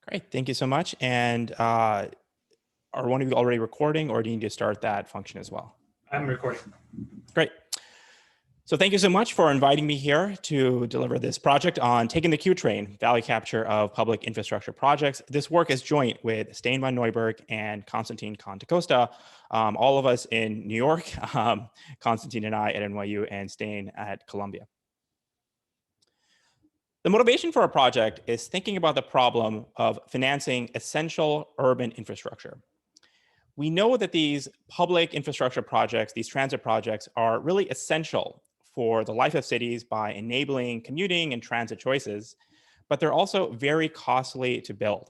Great, thank you so much. And are one of you already recording, or do you need to start that function as well? I'm recording. Great. So thank you so much for inviting me here to deliver this project on taking the Q train, value capture of public infrastructure projects. This work is joint with Stijn van Nieuwerburgh and Constantine Kontokosta, all of us in New York, Constantine and I at NYU, and Stijn at Columbia. The motivation for our project is thinking about the problem of financing essential urban infrastructure. We know that these public infrastructure projects, these transit projects, are really essential for the life of cities by enabling commuting and transit choices, but they're also very costly to build.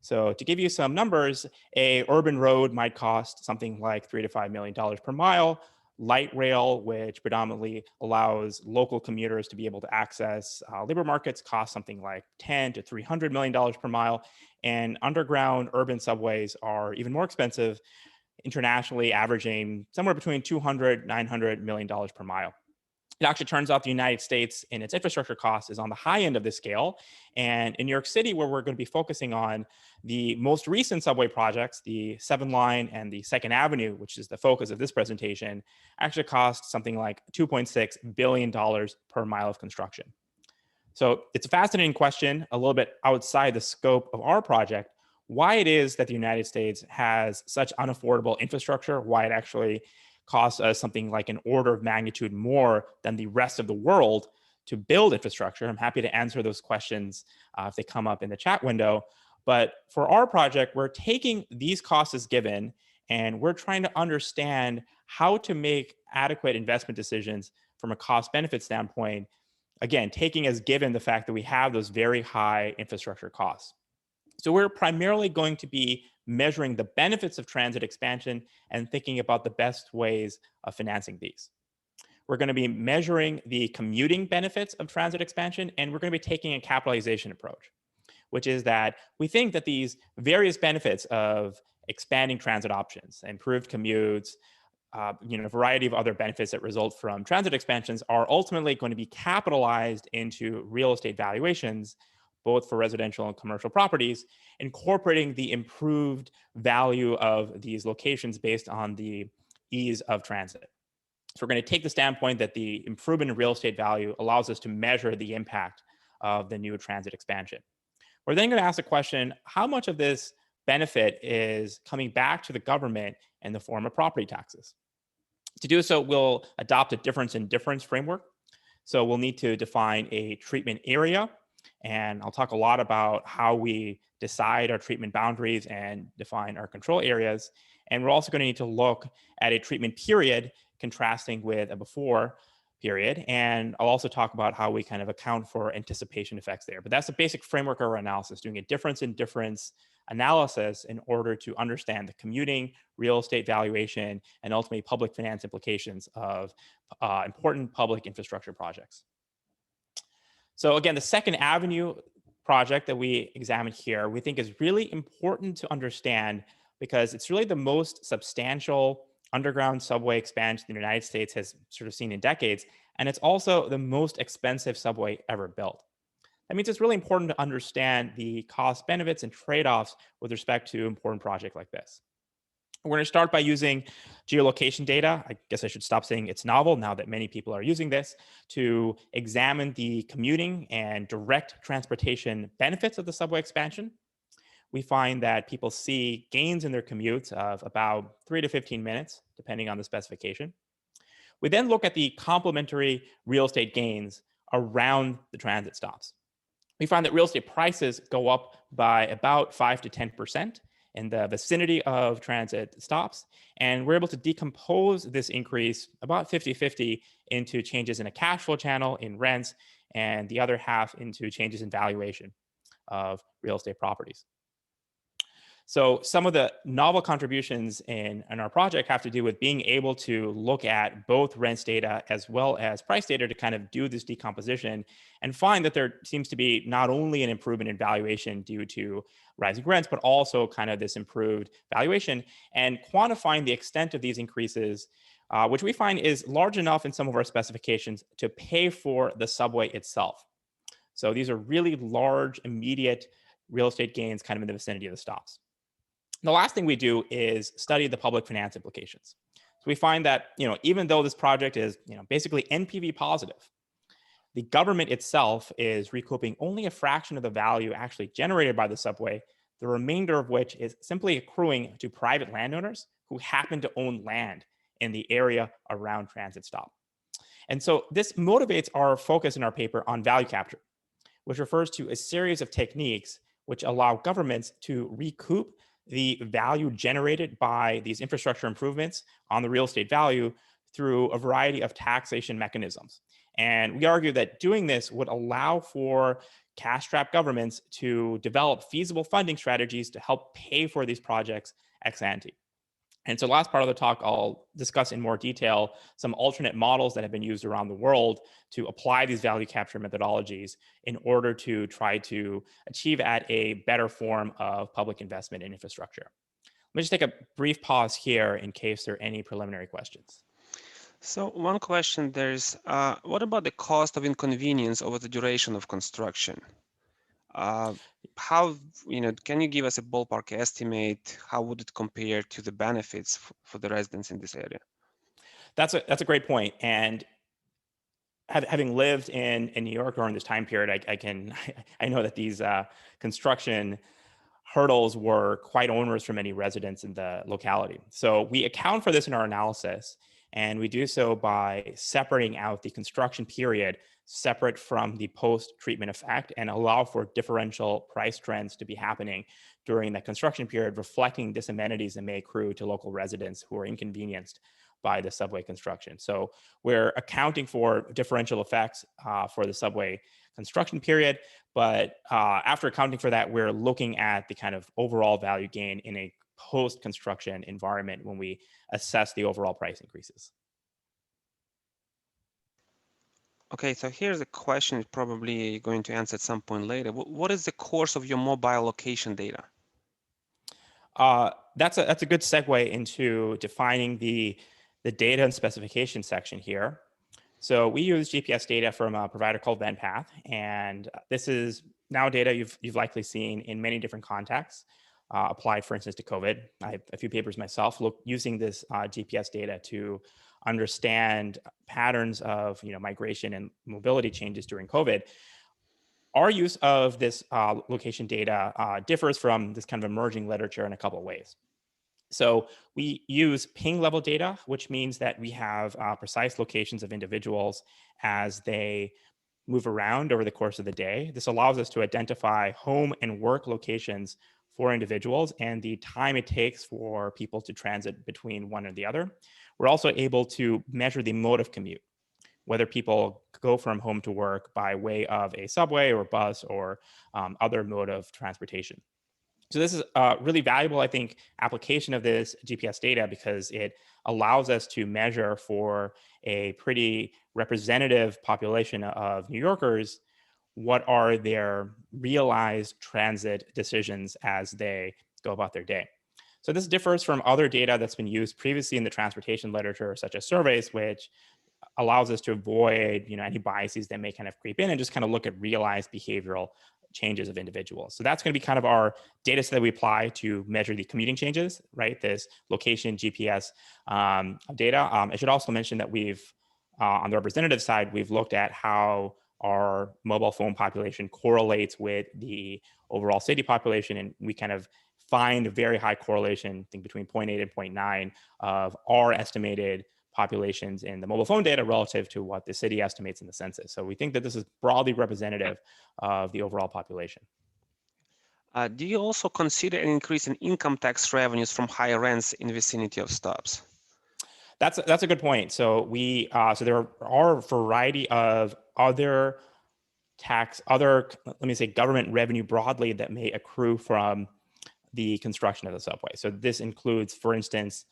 So to give you some numbers, a urban road might cost something like $3 to $5 million per mile. Light rail, which predominantly allows local commuters to be able to access labor markets, costs something like $10 to $300 million per mile. And underground urban subways are even more expensive, internationally averaging somewhere between $200 to $900 million per mile. It actually turns out the United States in its infrastructure costs is on the high end of this scale. And in New York City, where we're going to be focusing on the most recent subway projects, the 7 Line and the 2nd Avenue, which is the focus of this presentation, actually cost something like $2.6 billion per mile of construction. So it's a fascinating question, a little bit outside the scope of our project, why it is that the United States has such unaffordable infrastructure, why it actually costs us something like an order of magnitude more than the rest of the world to build infrastructure. I'm happy to answer those questions if they come up in the chat window. But for our project, we're taking these costs as given, and we're trying to understand how to make adequate investment decisions from a cost-benefit standpoint, again, taking as given the fact that we have those very high infrastructure costs. So we're primarily going to be measuring the benefits of transit expansion and thinking about the best ways of financing these. We're going to be measuring the commuting benefits of transit expansion, and we're going to be taking a capitalization approach, which is that we think that these various benefits of expanding transit options, improved commutes, a variety of other benefits that result from transit expansions are ultimately going to be capitalized into real estate valuations, both for residential and commercial properties, incorporating the improved value of these locations based on the ease of transit. So we're going to take the standpoint that the improvement in real estate value allows us to measure the impact of the new transit expansion. We're then going to ask the question, how much of this benefit is coming back to the government in the form of property taxes? To do so, we'll adopt a difference in difference framework. So we'll need to define a treatment area, and I'll talk a lot about how we decide our treatment boundaries and define our control areas. And we're also going to need to look at a treatment period contrasting with a before period. And I'll also talk about how we kind of account for anticipation effects there. But that's the basic framework of our analysis, doing a difference in difference analysis in order to understand the commuting, real estate valuation, and ultimately public finance implications of important public infrastructure projects. So again, the 2nd Avenue project that we examined here, we think is really important to understand because it's really the most substantial underground subway expansion the United States has sort of seen in decades. And it's also the most expensive subway ever built. That means it's really important to understand the cost benefits and trade-offs with respect to important projects like this. We're going to start by using geolocation data. I guess I should stop saying it's novel now that many people are using this to examine the commuting and direct transportation benefits of the subway expansion. We find that people see gains in their commutes of about 3 to 15 minutes, depending on the specification. We then look at the complementary real estate gains around the transit stops. We find that real estate prices go up by about 5 to 10% in the vicinity of transit stops. And we're able to decompose this increase about 50-50 into changes in a cash flow channel in rents and the other half into changes in valuation of real estate properties. So some of the novel contributions in our project have to do with being able to look at both rents data as well as price data to kind of do this decomposition and find that there seems to be not only an improvement in valuation due to rising rents, but also kind of this improved valuation and quantifying the extent of these increases, which we find is large enough in some of our specifications to pay for the subway itself. So these are really large, immediate real estate gains kind of in the vicinity of the stops. The last thing we do is study the public finance implications. So we find that, even though this project is, basically NPV positive, the government itself is recouping only a fraction of the value actually generated by the subway, the remainder of which is simply accruing to private landowners who happen to own land in the area around transit stop. And so this motivates our focus in our paper on value capture, which refers to a series of techniques which allow governments to recoup the value generated by these infrastructure improvements on the real estate value through a variety of taxation mechanisms. And we argue that doing this would allow for cash-strapped governments to develop feasible funding strategies to help pay for these projects ex ante. And so last part of the talk, I'll discuss in more detail some alternate models that have been used around the world to apply these value capture methodologies in order to try to achieve at a better form of public investment in infrastructure. Let me just take a brief pause here in case there are any preliminary questions. So one question there's, what about the cost of inconvenience over the duration of construction? How, can you give us a ballpark estimate? How would it compare to the benefits for the residents in this area? That's a great point. And having lived in New York during this time period, I know that these construction hurdles were quite onerous for many residents in the locality. So we account for this in our analysis, and we do so by separating out the construction period separate from the post-treatment effect and allow for differential price trends to be happening during that construction period, reflecting disamenities that may accrue to local residents who are inconvenienced by the subway construction. So we're accounting for differential effects for the subway construction period, but after accounting for that, we're looking at the kind of overall value gain in a post-construction environment when we assess the overall price increases. Okay, so here's a question you're probably going to answer at some point later. What is the course of your mobile location data? That's a good segue into defining the data and specification section here. So we use GPS data from a provider called VenPath, and this is now data you've likely seen in many different contexts, applied, for instance, to COVID. I have a few papers myself using this GPS data to understand patterns of migration and mobility changes during COVID. Our use of this location data differs from this kind of emerging literature in a couple of ways. So we use ping level data, which means that we have precise locations of individuals as they move around over the course of the day. This allows us to identify home and work locations for individuals and the time it takes for people to transit between one or the other. We're also able to measure the mode of commute, whether people go from home to work by way of a subway or bus or other mode of transportation. So this is a really valuable, I think, application of this GPS data because it allows us to measure for a pretty representative population of New Yorkers what are their realized transit decisions as they go about their day. So this differs from other data that's been used previously in the transportation literature, such as surveys, which allows us to avoid any biases that may kind of creep in and just kind of look at realized behavioral changes of individuals. So that's going to be kind of our data set that we apply to measure the commuting changes, right? This location GPS data. I should also mention that we've, on the representative side, we've looked at how our mobile phone population correlates with the overall city population. And we kind of find a very high correlation, I think between 0.8 and 0.9 of our estimated populations in the mobile phone data relative to what the city estimates in the census. So we think that this is broadly representative of the overall population. Do you also consider an increase in income tax revenues from higher rents in the vicinity of stops? That's a good point. So so there are a variety of other let me say government revenue broadly that may accrue from the construction of the subway. So this includes, for instance,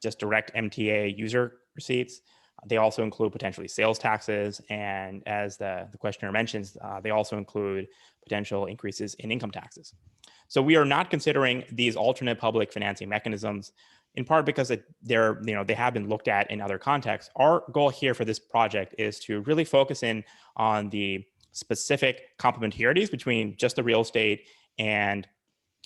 just direct MTA user receipts. They also include potentially sales taxes. And as the questioner mentions, they also include potential increases in income taxes. So we are not considering these alternate public financing mechanisms, in part because they have been looked at in other contexts. Our goal here for this project is to really focus in on the specific complementarities between just the real estate and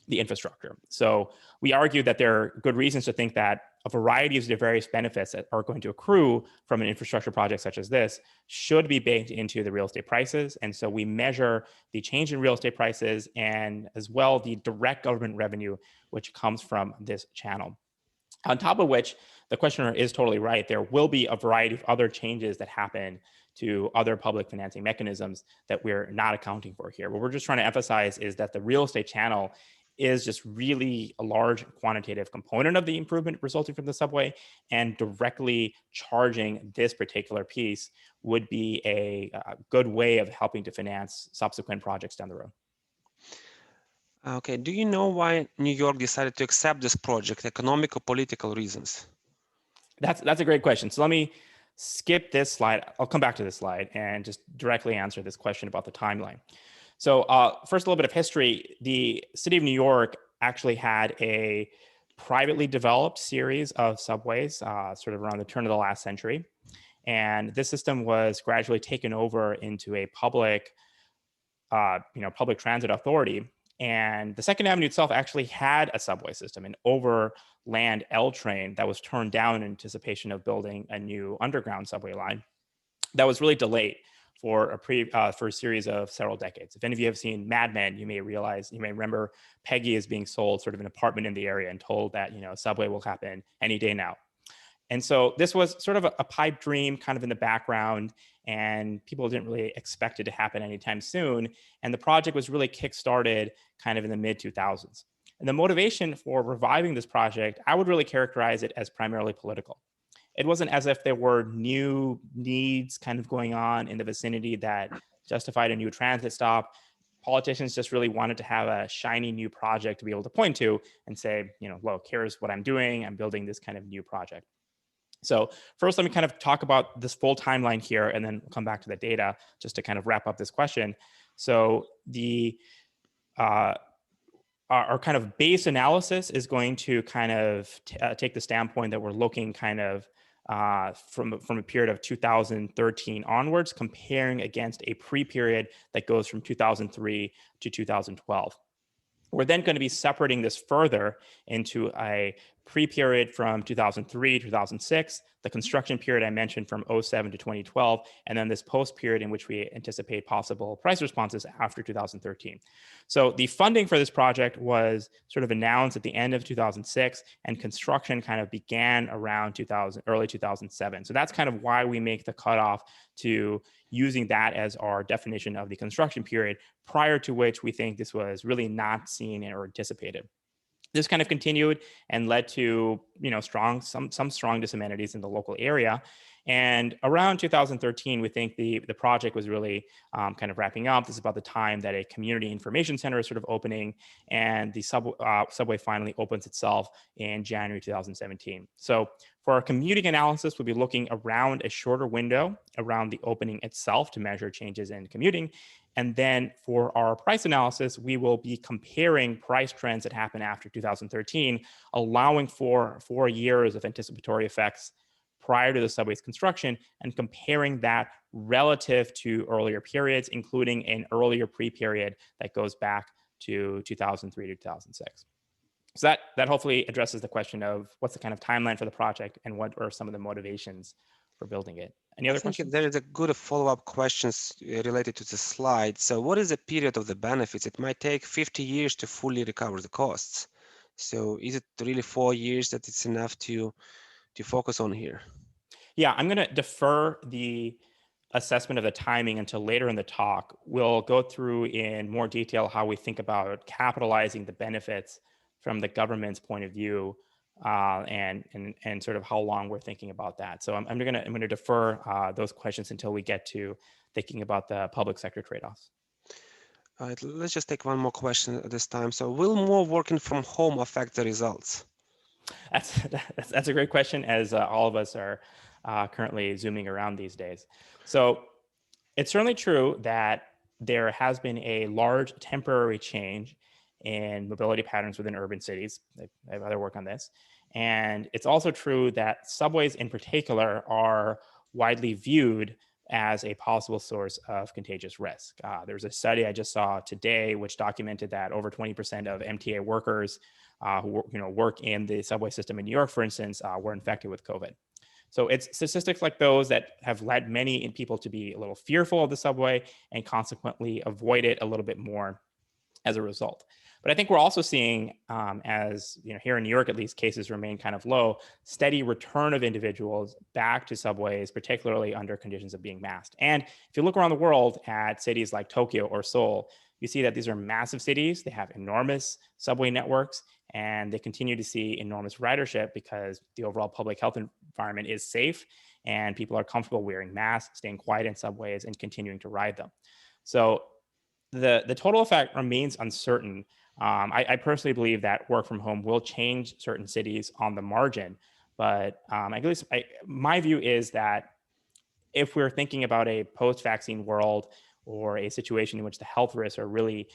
the infrastructure. So we argue that there are good reasons to think that a variety of the various benefits that are going to accrue from an infrastructure project such as this should be baked into the real estate prices. And so we measure the change in real estate prices and as well the direct government revenue which comes from this channel. On top of which, the questioner is totally right. There will be a variety of other changes that happen to other public financing mechanisms that we're not accounting for here. What we're just trying to emphasize is that the real estate channel is just really a large quantitative component of the improvement resulting from the subway, and directly charging this particular piece would be a good way of helping to finance subsequent projects down the road. Okay, do you know why New York decided to accept this project, economic or political reasons? That's a great question. So let me skip this slide. I'll come back to this slide and just directly answer this question about the timeline. So first, a little bit of history. The city of New York actually had a privately developed series of subways sort of around the turn of the last century. And this system was gradually taken over into a public transit authority. And the Second Avenue itself actually had a subway system, an overland L train that was turned down in anticipation of building a new underground subway line that was really delayed for a series of several decades. If any of you have seen Mad Men, you may remember Peggy is being sold sort of an apartment in the area and told that, a subway will happen any day now. And so this was sort of a pipe dream kind of in the background, and people didn't really expect it to happen anytime soon. And the project was really kickstarted kind of in the mid 2000s. And the motivation for reviving this project, I would really characterize it as primarily political. It wasn't as if there were new needs kind of going on in the vicinity that justified a new transit stop. Politicians just really wanted to have a shiny new project to be able to point to and say, look, here's what I'm doing. I'm building this kind of new project. So first, let me kind of talk about this full timeline here, and then we'll come back to the data just to kind of wrap up this question. So our kind of base analysis is going to kind of take the standpoint that we're looking kind of from a period of 2013 onwards, comparing against a pre-period that goes from 2003 to 2012. We're then going to be separating this further into a pre-period from 2003 to 2006, the construction period I mentioned from 2007 to 2012, and then this post-period in which we anticipate possible price responses after 2013. So the funding for this project was sort of announced at the end of 2006, and construction kind of began around early 2007. So that's kind of why we make the cutoff to using that as our definition of the construction period, prior to which we think this was really not seen or anticipated. This kind of continued and led to some strong disamenities in the local area. And around 2013, we think the project was really kind of wrapping up. This is about the time that a community information center is sort of opening, and the subway finally opens itself in January 2017. So for our commuting analysis, we'll be looking around a shorter window around the opening itself to measure changes in commuting. And then for our price analysis, we will be comparing price trends that happen after 2013, allowing for 4 years of anticipatory effects prior to the subway's construction, and comparing that relative to earlier periods, including an earlier pre-period that goes back to 2003 to 2006. So that hopefully addresses the question of what's the kind of timeline for the project and what are some of the motivations for building it. Any other questions? There is a good follow-up questions related to the slide. So what is the period of the benefits? It might take 50 years to fully recover the costs. So is it really 4 years that it's enough to focus on here? Yeah, I'm going to defer the assessment of the timing until later in the talk. We'll go through in more detail how we think about capitalizing the benefits from the government's point of view, and sort of how long we're thinking about that. So I'm going to defer those questions until we get to thinking about the public sector trade-offs. All right, let's just take one more question at this time. So will more working from home affect the results? That's a great question, as all of us are currently zooming around these days. So it's certainly true that there has been a large temporary change in mobility patterns within urban cities. I have other work on this. And it's also true that subways in particular are widely viewed as a possible source of contagious risk. There's a study I just saw today which documented that over 20% of MTA workers who work in the subway system in New York, for instance, were infected with COVID. So it's statistics like those that have led many people to be a little fearful of the subway and consequently avoid it a little bit more as a result. But I think we're also seeing, as here in New York, at least, cases remain kind of low, steady return of individuals back to subways, particularly under conditions of being masked. And if you look around the world at cities like Tokyo or Seoul, you see that these are massive cities. They have enormous subway networks, and they continue to see enormous ridership because the overall public health environment is safe and people are comfortable wearing masks, staying quiet in subways, and continuing to ride them. So the total effect remains uncertain. I personally believe that work from home will change certain cities on the margin, but my view is that if we're thinking about a post-vaccine world or a situation in which the health risks are really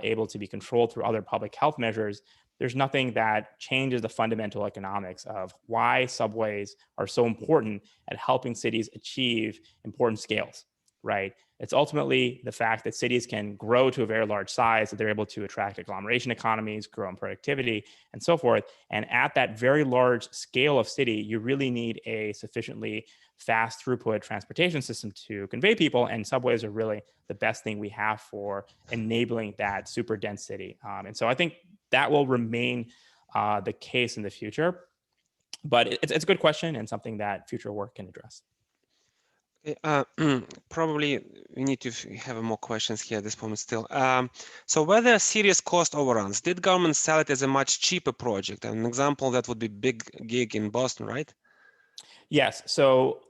able to be controlled through other public health measures, there's nothing that changes the fundamental economics of why subways are so important at helping cities achieve important scales, right? It's ultimately the fact that cities can grow to a very large size, that they're able to attract agglomeration economies, grow in productivity, and so forth. And at that very large scale of city, you really need a sufficiently fast throughput transportation system to convey people. And subways are really the best thing we have for enabling that super dense city. And so I think that will remain the case in the future. But it's a good question and something that future work can address. Probably we need to have more questions here at this moment still. So were there serious cost overruns? Did government sell it as a much cheaper project? An example that would be Big Gig in Boston, right? Yes. So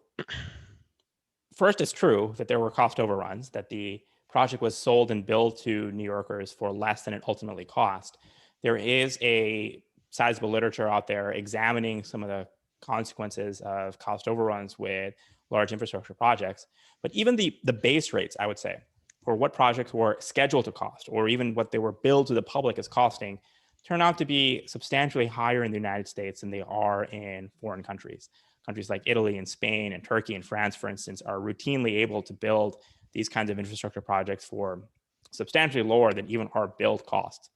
first, it's true that there were cost overruns, that the project was sold and billed to New Yorkers for less than it ultimately cost. There is a sizable literature out there examining some of the consequences of cost overruns with large infrastructure projects. But even the base rates, I would say, for what projects were scheduled to cost, or even what they were billed to the public as costing, turn out to be substantially higher in the United States than they are in foreign countries. Countries like Italy and Spain and Turkey and France, for instance, are routinely able to build these kinds of infrastructure projects for substantially lower than even our build costs.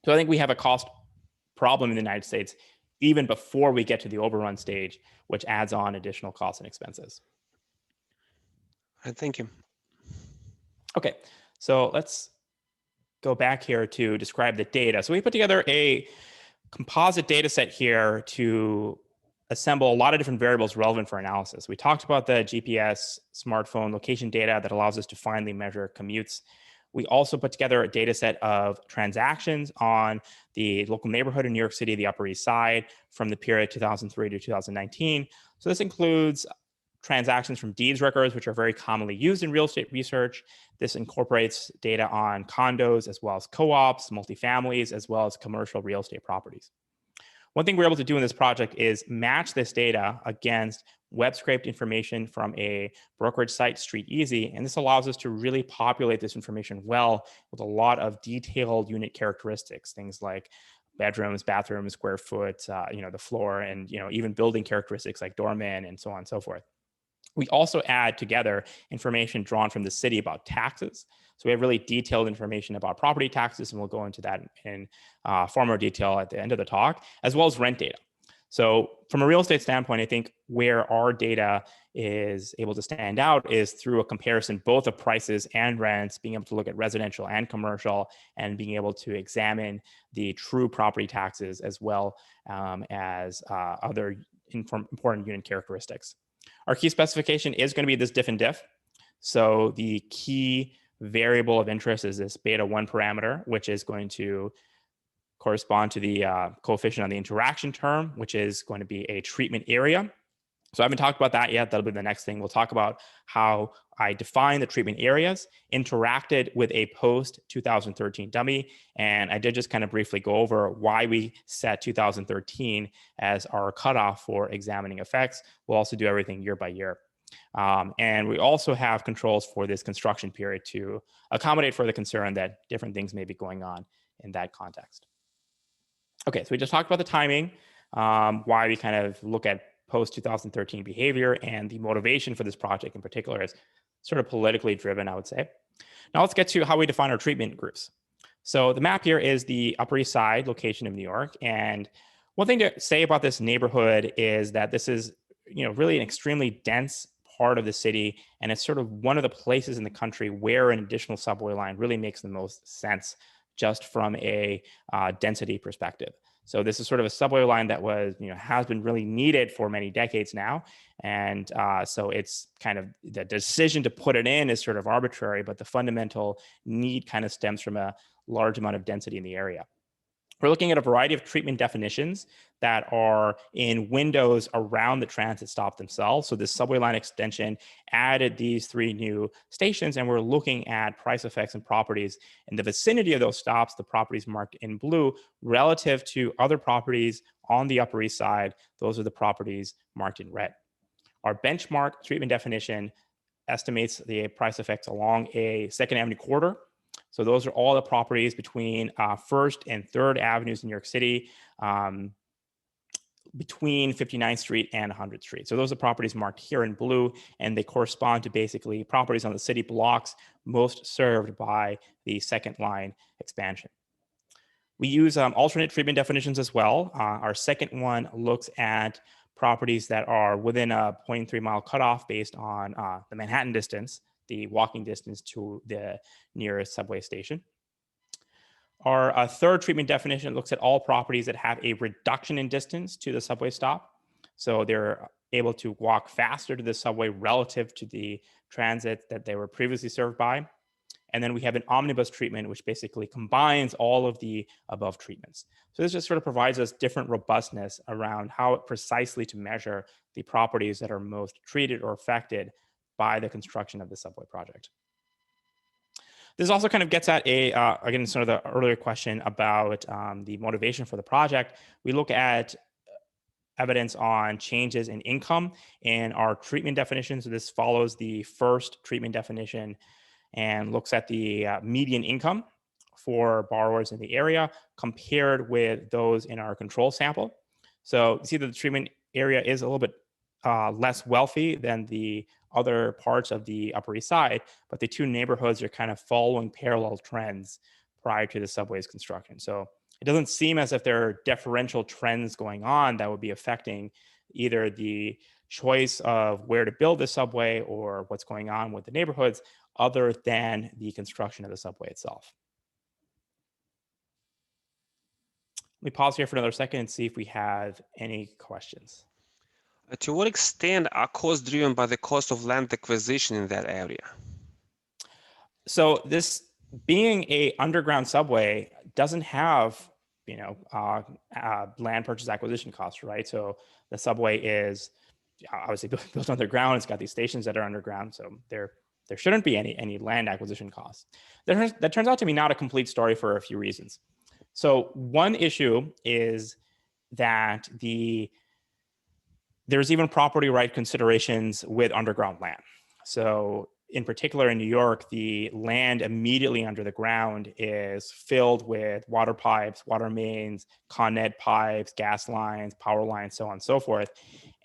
So I think we have a cost problem in the United States even before we get to the overrun stage, which adds on additional costs and expenses. All right, thank you. Okay, so let's go back here to describe the data. So we put together a composite data set here to assemble a lot of different variables relevant for analysis. We talked about the GPS smartphone location data that allows us to finally measure commutes. We also put together a data set of transactions on the local neighborhood in New York City, the Upper East Side, from the period 2003 to 2019. So this includes transactions from deeds records, which are very commonly used in real estate research. This incorporates data on condos, as well as co-ops, multifamilies, as well as commercial real estate properties. One thing we're able to do in this project is match this data against web scraped information from a brokerage site, Street Easy, and this allows us to really populate this information well with a lot of detailed unit characteristics, things like bedrooms, bathrooms, square foot, the floor, and even building characteristics like doorman and so on and so forth. We also add together information drawn from the city about taxes. So we have really detailed information about property taxes, and we'll go into that in far more detail at the end of the talk, as well as rent data. So from a real estate standpoint, I think where our data is able to stand out is through a comparison both of prices and rents, being able to look at residential and commercial, and being able to examine the true property taxes as well as other important unit characteristics. Our key specification is going to be this diff and diff. So the key variable of interest is this beta 1 parameter, which is going to correspond to the coefficient on the interaction term, which is going to be a treatment area. So I haven't talked about that yet. That'll be the next thing. We'll talk about how I define the treatment areas, interacted with a post-2013 dummy, and I did just kind of briefly go over why we set 2013 as our cutoff for examining effects. We'll also do everything year by year. And we also have controls for this construction period to accommodate for the concern that different things may be going on in that context. Okay, so we just talked about the timing, why we kind of look at post-2013 behavior, and the motivation for this project in particular is sort of politically driven, I would say. Now let's get to how we define our treatment groups. So the map here is the Upper East Side location of New York. And one thing to say about this neighborhood is that this is, really an extremely dense part of the city. And it's sort of one of the places in the country where an additional subway line really makes the most sense just from a density perspective. So this is sort of a subway line that was, has been really needed for many decades now. And so it's kind of the decision to put it in is sort of arbitrary, but the fundamental need kind of stems from a large amount of density in the area. We're looking at a variety of treatment definitions that are in windows around the transit stop themselves. So this subway line extension added these 3 new stations, and we're looking at price effects and properties in the vicinity of those stops, the properties marked in blue, relative to other properties on the Upper East Side. Those are the properties marked in red. Our benchmark treatment definition estimates the price effects along a 2nd Avenue corridor. So those are all the properties between 1st and 3rd Avenues in New York City, between 59th Street and 100th Street. So those are properties marked here in blue, and they correspond to basically properties on the city blocks most served by the second line expansion. We use alternate treatment definitions as well. Our second one looks at properties that are within a 0.3 mile cutoff based on the Manhattan distance, the walking distance to the nearest subway station. Our third treatment definition looks at all properties that have a reduction in distance to the subway stop. So they're able to walk faster to the subway relative to the transit that they were previously served by. And then we have an omnibus treatment, which basically combines all of the above treatments. So this just sort of provides us different robustness around how precisely to measure the properties that are most treated or affected by the construction of the subway project. This also kind of gets at again, sort of the earlier question about the motivation for the project. We look at evidence on changes in income in our treatment definition. So this follows the first treatment definition and looks at the median income for borrowers in the area compared with those in our control sample. So you see that the treatment area is a little bit less wealthy than the other parts of the Upper East Side, but the 2 neighborhoods are kind of following parallel trends prior to the subway's construction. So it doesn't seem as if there are differential trends going on that would be affecting either the choice of where to build the subway or what's going on with the neighborhoods other than the construction of the subway itself. Let me pause here for another second and see if we have any questions. To what extent are costs driven by the cost of land acquisition in that area? So this being a underground subway doesn't have, land purchase acquisition costs, right? So the subway is obviously built underground. It's got these stations that are underground. So there shouldn't be any land acquisition costs. That turns out to be not a complete story for a few reasons. So one issue is that there's even property right considerations with underground land. So in particular in New York, the land immediately under the ground is filled with water pipes, water mains, Con Ed pipes, gas lines, power lines, so on and so forth.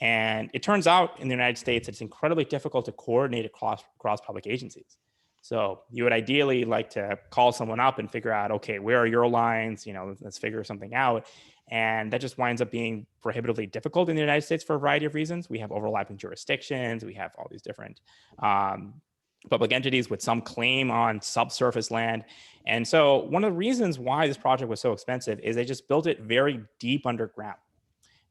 And it turns out in the United States, it's incredibly difficult to coordinate across public agencies. So you would ideally like to call someone up and figure out, okay, where are your lines? Let's figure something out. And that just winds up being prohibitively difficult in the United States for a variety of reasons. We have overlapping jurisdictions. We have all these different public entities with some claim on subsurface land. And so one of the reasons why this project was so expensive is they just built it very deep underground,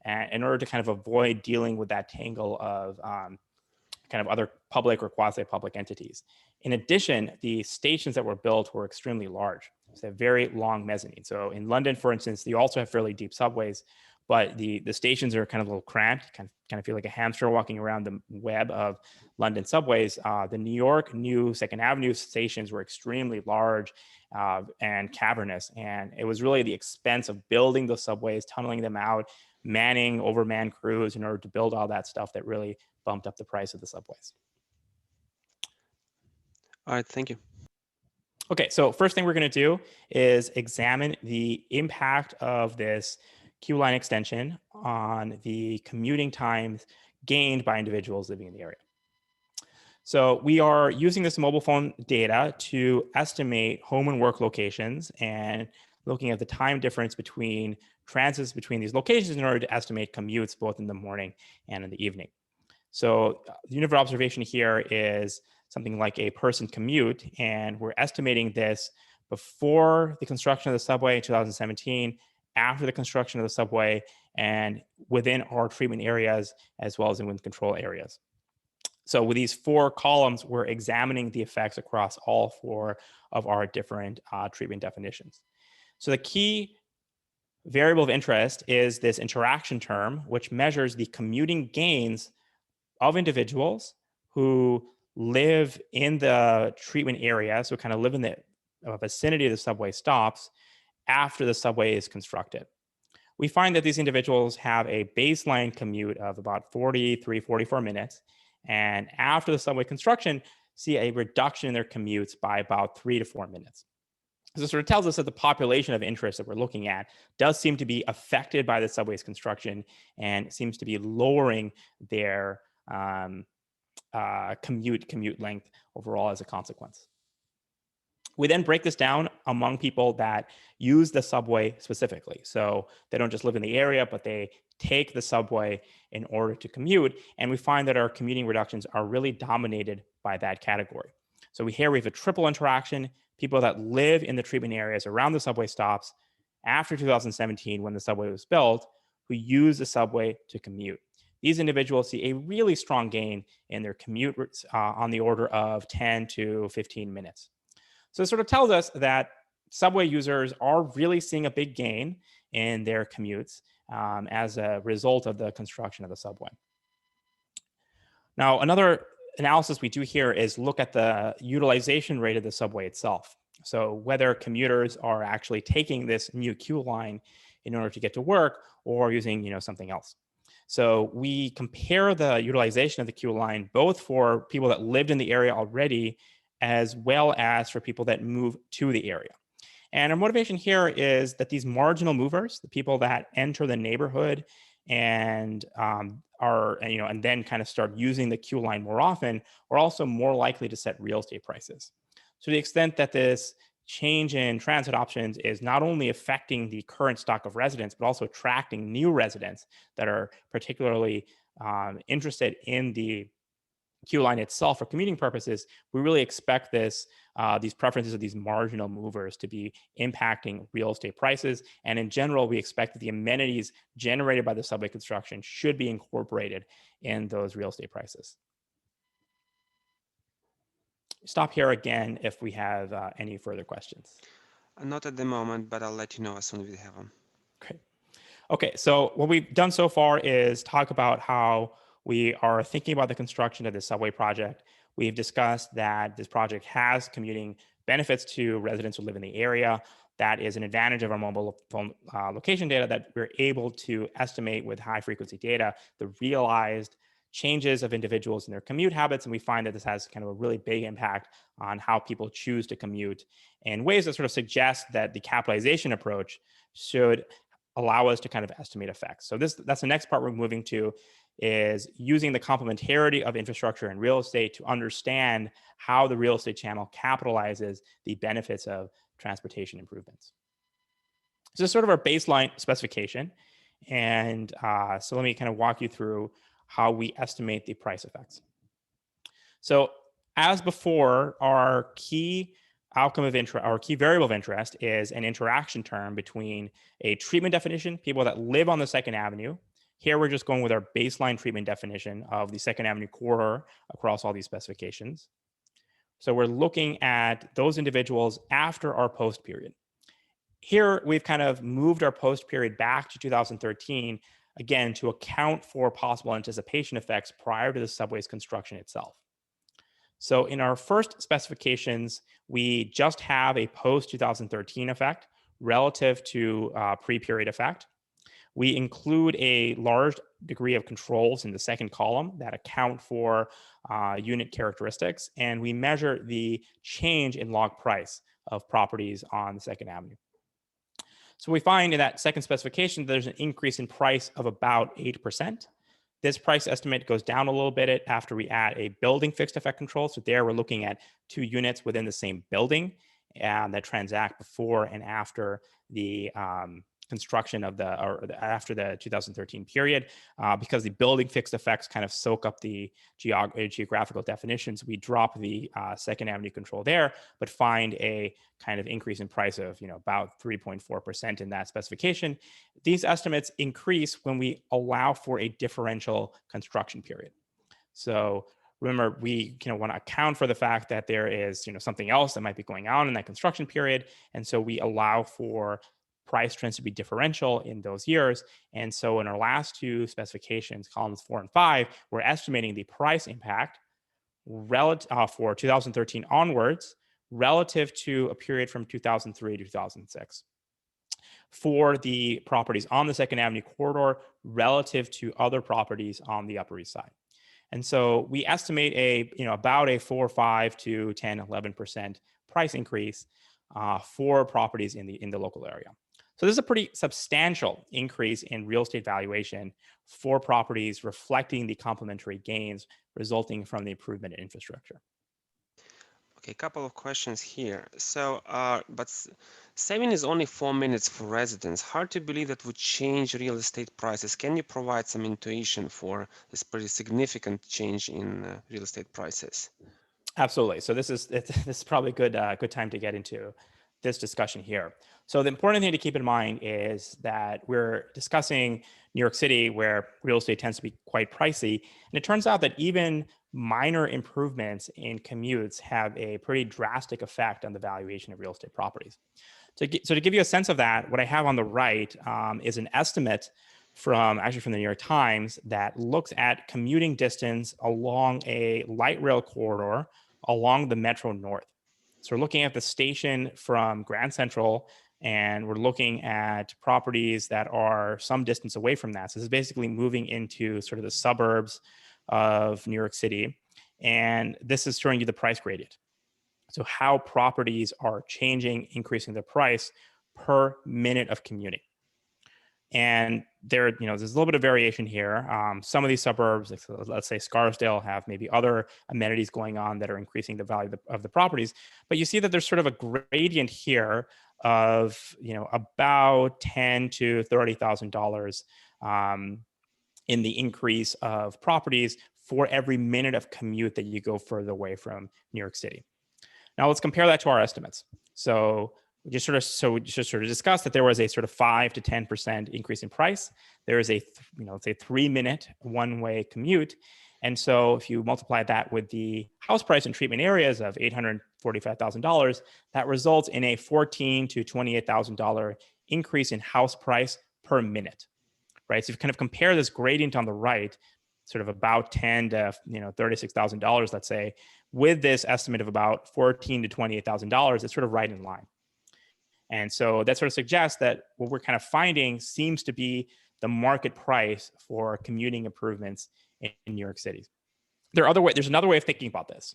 and in order to kind of avoid dealing with that tangle of kind of other public or quasi-public entities. In addition, the stations that were built were extremely large. So they have very long mezzanine. So in London, for instance, you also have fairly deep subways, but the stations are kind of a little cramped, kind of feel like a hamster walking around the web of London subways. The New York new Second Avenue stations were extremely large and cavernous. And it was really the expense of building those subways, tunneling them out, manning overmanned crews in order to build all that stuff that really bumped up the price of the subways. All right, thank you. Okay, so first thing we're going to do is examine the impact of this queue line extension on the commuting times gained by individuals living in the area. So we are using this mobile phone data to estimate home and work locations and looking at the time difference between transits between these locations in order to estimate commutes both in the morning and in the evening. So the unit of observation here is something like a person commute, and we're estimating this before the construction of the subway in 2017, after the construction of the subway, and within our treatment areas as well as in wind control areas. So with these 4 columns, we're examining the effects across all 4 of our different treatment definitions. So the key variable of interest is this interaction term, which measures the commuting gains of individuals who live in the treatment area, so kind of live in the vicinity of the subway stops after the subway is constructed. We find that these individuals have a baseline commute of about 43, 44 minutes, and after the subway construction, see a reduction in their commutes by about 3 to 4 minutes. So this sort of tells us that the population of interest that we're looking at does seem to be affected by the subway's construction and seems to be lowering their commute length overall as a consequence. We then break this down among people that use the subway specifically. So they don't just live in the area, but they take the subway in order to commute. And we find that our commuting reductions are really dominated by that category. So here we have a triple interaction: people that live in the treatment areas around the subway stops after 2017, when the subway was built, who use the subway to commute. These individuals see a really strong gain in their commute on the order of 10 to 15 minutes. So it sort of tells us that subway users are really seeing a big gain in their commutes as a result of the construction of the subway. Now, another analysis we do here is look at the utilization rate of the subway itself. So whether commuters are actually taking this new queue line in order to get to work or using something else. So we compare the utilization of the queue line both for people that lived in the area already as well as for people that move to the area. And our motivation here is that these marginal movers, the people that enter the neighborhood and and then kind of start using the queue line more often, are also more likely to set real estate prices. So to the extent that this change in transit options is not only affecting the current stock of residents, but also attracting new residents that are particularly interested in the queue line itself for commuting purposes, we really expect these preferences of these marginal movers to be impacting real estate prices. And in general, we expect that the amenities generated by the subway construction should be incorporated in those real estate prices. Stop here again if we have any further questions. Not at the moment, but I'll let you know as soon as we have them. Great. Okay, so what we've done so far is talk about how we are thinking about the construction of the subway project. We've discussed that this project has commuting benefits to residents who live in the area. That is an advantage of our mobile phone location data, that we're able to estimate with high frequency data the realized changes of individuals in their commute habits. And we find that this has kind of a really big impact on how people choose to commute in ways that sort of suggest that the capitalization approach should allow us to kind of estimate effects. So that's the next part we're moving to, is using the complementarity of infrastructure and real estate to understand how the real estate channel capitalizes the benefits of transportation improvements. So this is sort of our baseline specification. And so let me kind of walk you through how we estimate the price effects. So as before, our key outcome of interest, our key variable of interest, is an interaction term between a treatment definition, people that live on the Second Avenue. Here we're just going with our baseline treatment definition of the Second Avenue corridor across all these specifications. So we're looking at those individuals after our post period. Here we've kind of moved our post period back to 2013, again, to account for possible anticipation effects prior to the subway's construction itself. So in our first specifications, we just have a post-2013 effect relative to pre-period effect. We include a large degree of controls in the second column that account for unit characteristics, and we measure the change in log price of properties on the Second Avenue. So we find in that second specification, there's an increase in price of about 8%. This price estimate goes down a little bit after we add a building fixed effect control. So there we're looking at 2 units within the same building that transact before and after the construction of after the 2013 period, because the building fixed effects kind of soak up the geographical definitions. We drop the second avenue control there, but find a kind of increase in price of about 3.4% in that specification. These estimates increase when we allow for a differential construction period. So remember, we want to account for the fact that there is something else that might be going on in that construction period, and so we allow for price trends to be differential in those years. And so in our last 2 specifications, columns 4 and 5, we're estimating the price impact for 2013 onwards relative to a period from 2003 to 2006. For the properties on the Second Avenue corridor relative to other properties on the Upper East Side. And so we estimate about a 4, 5 to 10, 11% price increase for properties in the local area. So this is a pretty substantial increase in real estate valuation for properties, reflecting the complementary gains resulting from the improvement in infrastructure. Okay, a couple of questions here. So, saving is only 4 minutes for residents. Hard to believe that would change real estate prices. Can you provide some intuition for this pretty significant change in real estate prices? Absolutely. So this is probably a good time to get into this discussion here. So the important thing to keep in mind is that we're discussing New York City, where real estate tends to be quite pricey. And it turns out that even minor improvements in commutes have a pretty drastic effect on the valuation of real estate properties. So to give you a sense of that, what I have on the right is an estimate from the New York Times that looks at commuting distance along a light rail corridor along the Metro North. So we're looking at the station from Grand Central, and we're looking at properties that are some distance away from that. So this is basically moving into sort of the suburbs of New York City. And this is showing you the price gradient. So how properties are changing, increasing their price per minute of commuting. And there's a little bit of variation here. Some of these suburbs, like, let's say Scarsdale, have maybe other amenities going on that are increasing the value of the properties. But you see that there's sort of a gradient here of about $10,000 to $30,000 in the increase of properties for every minute of commute that you go further away from New York City. Now let's compare that to our estimates. So we just sort of discussed that there was a sort of 5 to 10% increase in price. There is a 3-minute one-way commute. And so if you multiply that with the house price in treatment areas of $845,000, that results in a $14,000 to $28,000 increase in house price per minute, right? So if you kind of compare this gradient on the right, sort of about $10,000 to $36,000, let's say, with this estimate of about $14,000 to $28,000, it's sort of right in line. And so that sort of suggests that what we're kind of finding seems to be the market price for commuting improvements in New York City. There's another way of thinking about this,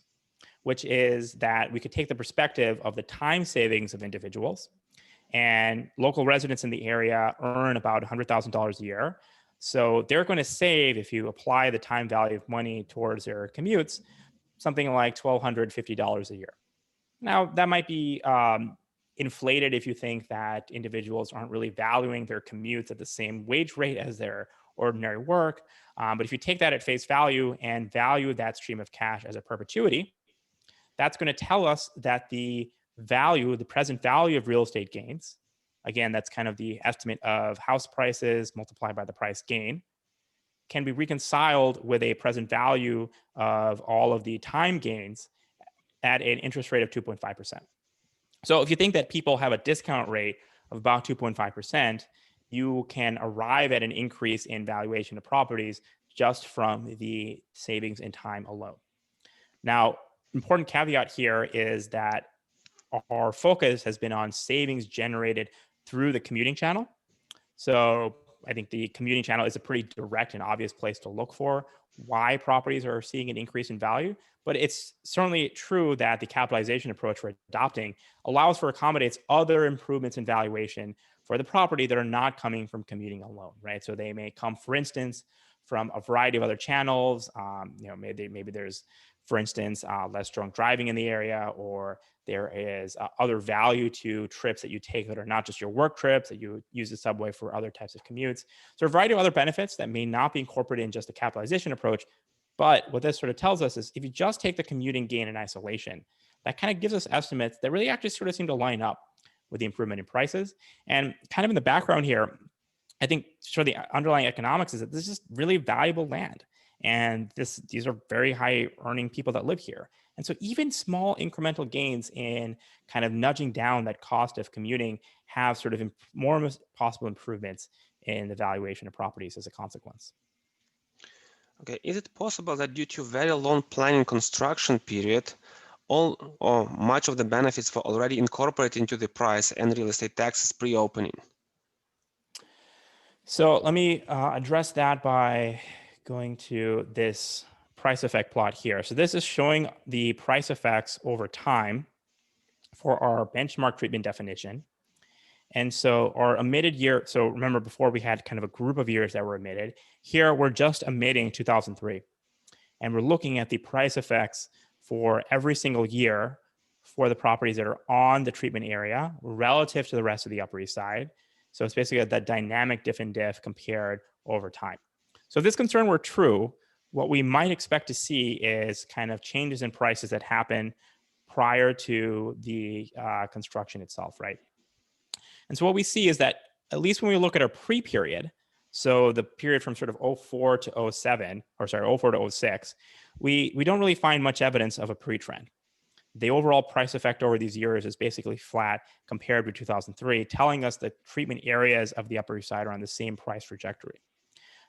which is that we could take the perspective of the time savings of individuals, and local residents in the area earn about $100,000 a year. So they're going to save, if you apply the time value of money towards their commutes, something like $1,250 a year. Now, that might be inflated if you think that individuals aren't really valuing their commutes at the same wage rate as their ordinary work. But if you take that at face value and value that stream of cash as a perpetuity, that's going to tell us that the present value of real estate gains, again, that's kind of the estimate of house prices multiplied by the price gain, can be reconciled with a present value of all of the time gains at an interest rate of 2.5%. So if you think that people have a discount rate of about 2.5%, you can arrive at an increase in valuation of properties just from the savings in time alone. Now, important caveat here is that our focus has been on savings generated through the commuting channel. So I think the commuting channel is a pretty direct and obvious place to look for why properties are seeing an increase in value. But it's certainly true that the capitalization approach we're adopting allows for accommodates other improvements in valuation for the property that are not coming from commuting alone, right? So they may come, for instance, from a variety of other channels. Maybe there's, for instance, less drunk driving in the area, or there is other value to trips that you take that are not just your work trips, that you use the subway for other types of commutes. So a variety of other benefits that may not be incorporated in just the capitalization approach. But what this sort of tells us is if you just take the commuting gain in isolation, that kind of gives us estimates that really actually sort of seem to line up with the improvement in prices. And kind of in the background here, I think sort of the underlying economics is that this is just really valuable land. And these are very high earning people that live here. And so even small incremental gains in kind of nudging down that cost of commuting have sort of more possible improvements in the valuation of properties as a consequence. Okay, is it possible that due to very long planning construction period, all or much of the benefits were already incorporated into the price and real estate taxes pre-opening? So let me address that by going to this price effect plot here. So this is showing the price effects over time for our benchmark treatment definition. And so our emitted year, so remember before we had kind of a group of years that were emitted. Here we're just emitting 2003. And we're looking at the price effects for every single year for the properties that are on the treatment area relative to the rest of the Upper East Side. So it's basically that dynamic diff and diff compared over time. So if this concern were true, what we might expect to see is kind of changes in prices that happen prior to the construction itself, right? And so what we see is that at least when we look at our pre-period, so the period from sort of 04 to 07, or sorry, 04 to 06, we don't really find much evidence of a pre-trend. The overall price effect over these years is basically flat compared with 2003, telling us that treatment areas of the Upper East Side are on the same price trajectory.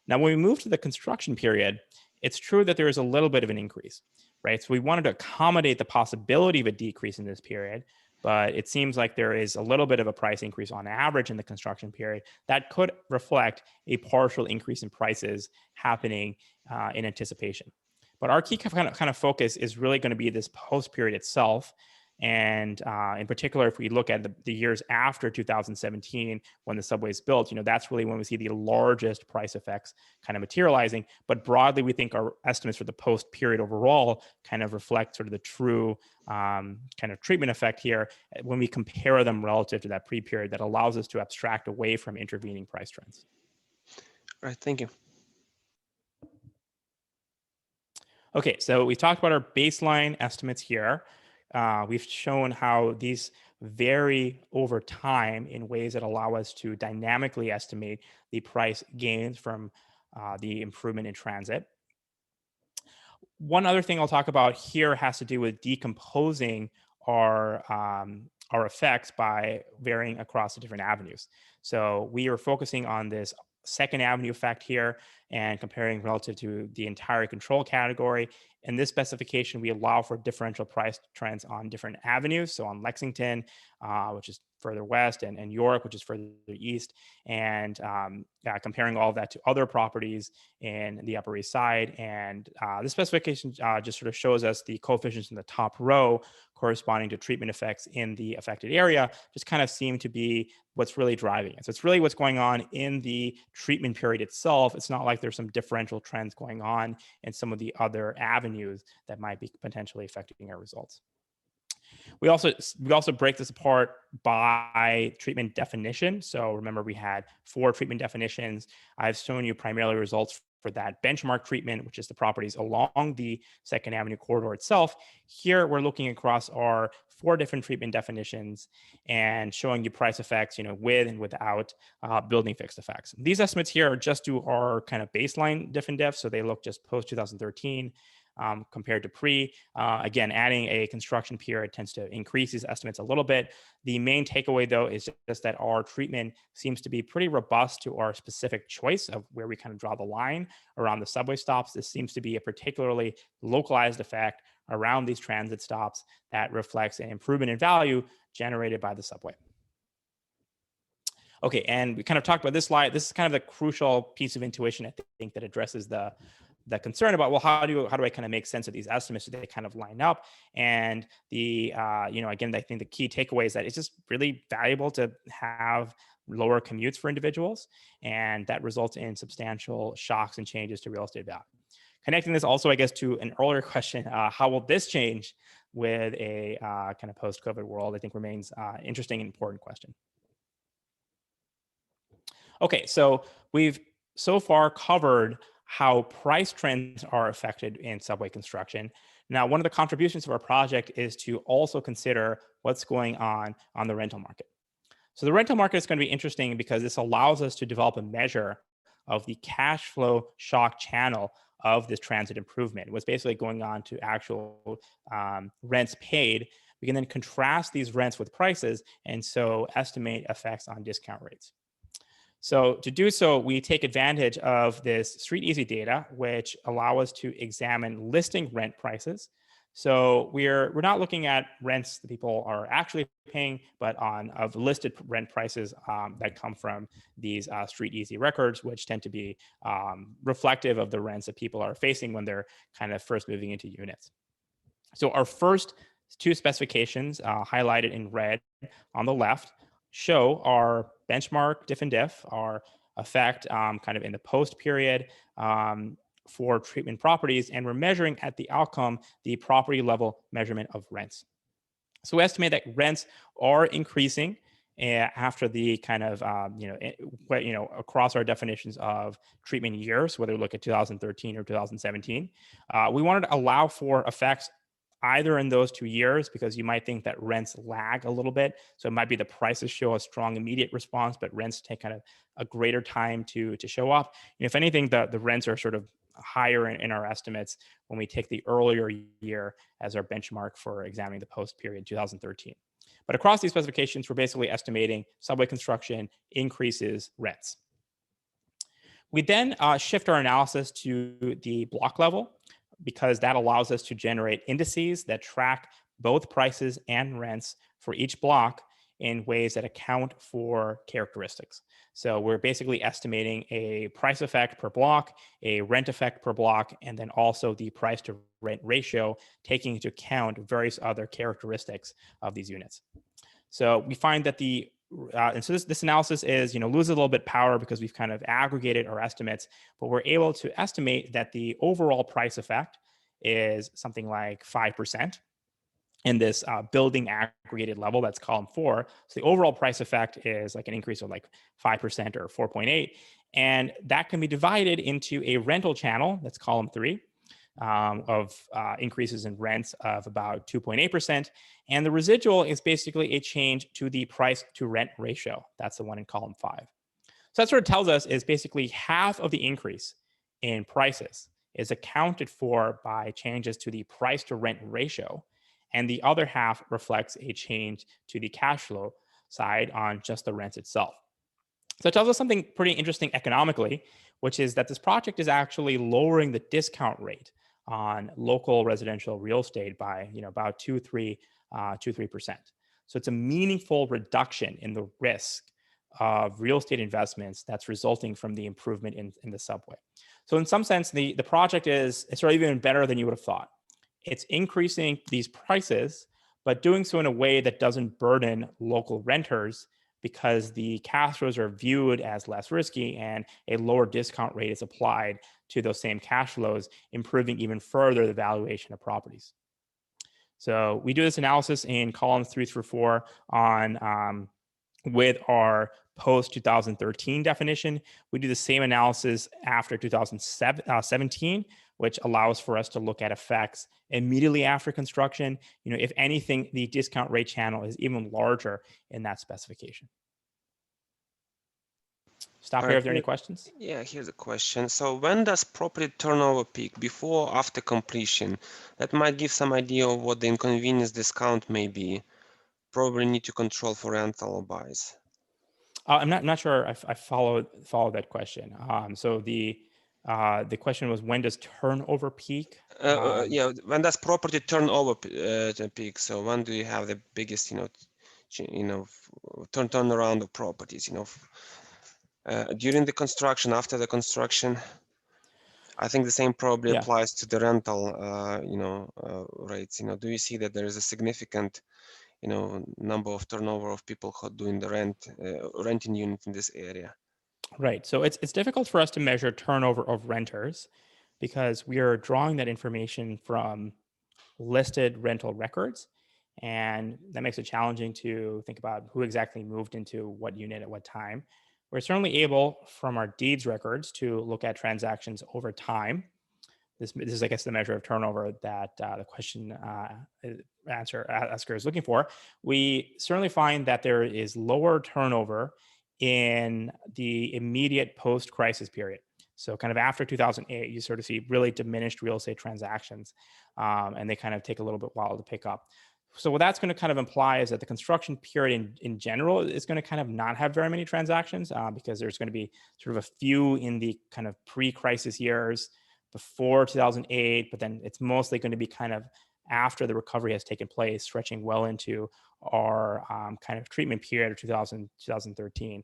Now, when we move to the construction period, it's true that there is a little bit of an increase, right? So we wanted to accommodate the possibility of a decrease in this period, but it seems like there is a little bit of a price increase on average in the construction period that could reflect a partial increase in prices happening in anticipation. But our key kind of focus is really going to be this post period itself. And in particular, if we look at the years after 2017, when the subway is built, that's really when we see the largest price effects kind of materializing. But broadly, we think our estimates for the post period overall kind of reflect sort of the true kind of treatment effect here when we compare them relative to that pre-period that allows us to abstract away from intervening price trends. All right, thank you. Okay, so we talked about our baseline estimates here. We've shown how these vary over time in ways that allow us to dynamically estimate the price gains from the improvement in transit. One other thing I'll talk about here has to do with decomposing our effects by varying across the different avenues. So we are focusing on this second avenue effect here and comparing relative to the entire control category. In this specification, we allow for differential price trends on different avenues. So on Lexington, which is further west, and York, which is further east, and comparing all of that to other properties in the Upper East Side. And this specification just sort of shows us the coefficients in the top row corresponding to treatment effects in the affected area, just kind of seem to be what's really driving it. So it's really what's going on in the treatment period itself. It's not like there's some differential trends going on in some of the other avenues that might be potentially affecting our results. We also break this apart by treatment definition. So remember, we had 4 treatment definitions. I've shown you primarily results for that benchmark treatment, which is the properties along the Second Avenue corridor itself. Here, we're looking across our 4 different treatment definitions and showing you price effects, with and without building fixed effects. These estimates here are just to our kind of baseline diff and diff, so they look just post 2013. Compared to pre. Again, adding a construction period tends to increase these estimates a little bit. The main takeaway, though, is just that our treatment seems to be pretty robust to our specific choice of where we kind of draw the line around the subway stops. This seems to be a particularly localized effect around these transit stops that reflects an improvement in value generated by the subway. Okay, and we kind of talked about this slide. This is kind of the crucial piece of intuition, I think, that addresses the concern about, well, how do I kind of make sense of these estimates so they kind of line up? And the again, I think the key takeaway is that it's just really valuable to have lower commutes for individuals, and that results in substantial shocks and changes to real estate value. Connecting this also, I guess, to an earlier question, how will this change with a kind of post-COVID world, I think remains interesting and important question. Okay, so we've so far covered how price trends are affected in subway construction. Now, one of the contributions of our project is to also consider what's going on the rental market. So the rental market is going to be interesting because this allows us to develop a measure of the cash flow shock channel of this transit improvement, what's basically going on to actual rents paid. We can then contrast these rents with prices and so estimate effects on discount rates. So to do so, we take advantage of this street easy data, which allow us to examine listing rent prices. So we're not looking at rents that people are actually paying, but of listed rent prices that come from these street easy records, which tend to be reflective of the rents that people are facing when they're kind of first moving into units. So our first two specifications highlighted in red on the left show our benchmark diff and diff, our effect kind of in the post period for treatment properties, and we're measuring at the outcome the property level measurement of rents. So we estimate that rents are increasing after the kind of across our definitions of treatment years, whether we look at 2013 or 2017. We wanted to allow for effects either in those 2 years, because you might think that rents lag a little bit. So it might be the prices show a strong immediate response, but rents take kind of a greater time to show up. And if anything, the rents are sort of higher in our estimates when we take the earlier year as our benchmark for examining the post period 2013. But across these specifications, we're basically estimating subway construction increases rents. We then shift our analysis to the block level, because that allows us to generate indices that track both prices and rents for each block in ways that account for characteristics. So we're basically estimating a price effect per block, a rent effect per block, and then also the price to rent ratio, taking into account various other characteristics of these units. So we find that and so this analysis is, loses a little bit power because we've kind of aggregated our estimates, but we're able to estimate that the overall price effect is something like 5% in this building aggregated level. That's column 4. So the overall price effect is like an increase of like 5% or 4.8. And that can be divided into a rental channel, that's column 3, of increases in rents of about 2.8%. And the residual is basically a change to the price to rent ratio. That's the one in column 5. So that sort of tells us is basically half of the increase in prices is accounted for by changes to the price to rent ratio. And the other half reflects a change to the cash flow side on just the rents itself. So it tells us something pretty interesting economically, which is that this project is actually lowering the discount rate on local residential real estate by about 2-3%. So it's a meaningful reduction in the risk of real estate investments that's resulting from the improvement in the subway. So in some sense, the project is sort of even better than you would have thought. It's increasing these prices, but doing so in a way that doesn't burden local renters, because the cash flows are viewed as less risky and a lower discount rate is applied to those same cash flows, improving even further the valuation of properties. So we do this analysis in columns 3 through 4 on with our post-2013 definition. We do the same analysis after 2017, which allows for us to look at effects immediately after construction. If anything, the discount rate channel is even larger in that specification. Stop here if there are any questions. Yeah, here's a question. So when does property turnover peak, before or after completion? That might give some idea of what the inconvenience discount may be. Probably need to control for rental buys. I'm not sure I followed that question. So the question was, when does turnover peak? Yeah, when does property turnover peak? So when do you have the biggest, turnaround of properties, during the construction, after the construction. I think the same probably applies to the rental, rates. Do you see that there is a significant, number of turnover of people who are doing the renting unit in this area? Right. So it's difficult for us to measure turnover of renters because we are drawing that information from listed rental records. And that makes it challenging to think about who exactly moved into what unit at what time. We're certainly able, from our deeds records, to look at transactions over time. This is, I guess, the measure of turnover that the question asker is looking for. We certainly find that there is lower turnover in the immediate post-crisis period. So kind of after 2008, you sort of see really diminished real estate transactions, and they kind of take a little bit while to pick up. So what that's going to kind of imply is that the construction period in general is going to kind of not have very many transactions because there's going to be sort of a few in the kind of pre-crisis years before 2008, but then it's mostly going to be kind of after the recovery has taken place, stretching well into our kind of treatment period of 2013.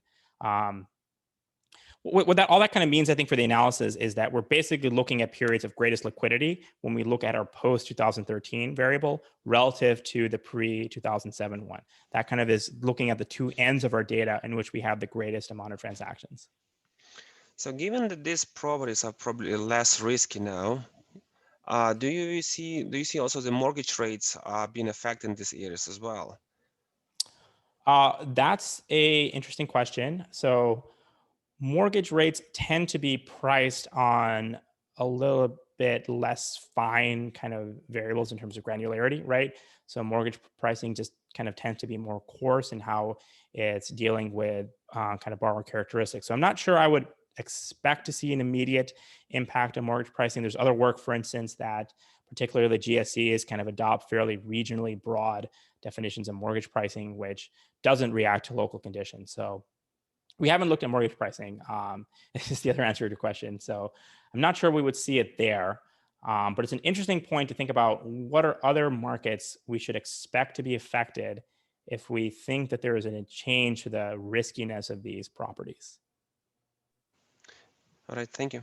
What all that kind of means, I think, for the analysis is that we're basically looking at periods of greatest liquidity when we look at our post-2013 variable relative to the pre-2007 one. That kind of is looking at the two ends of our data in which we have the greatest amount of transactions. So given that these properties are probably less risky now, do you see also the mortgage rates being affected in these areas as well? That's a interesting question. So mortgage rates tend to be priced on a little bit less fine kind of variables in terms of granularity, right? So mortgage pricing just kind of tends to be more coarse in how it's dealing with kind of borrower characteristics. So I'm not sure I would expect to see an immediate impact on mortgage pricing. There's other work, for instance, that particularly the GSE is kind of adopt fairly regionally broad definitions of mortgage pricing, which doesn't react to local conditions. So we haven't looked at mortgage pricing. This is the other answer to your question. So I'm not sure we would see it there, but it's an interesting point to think about what are other markets we should expect to be affected if we think that there is a change to the riskiness of these properties. All right, thank you.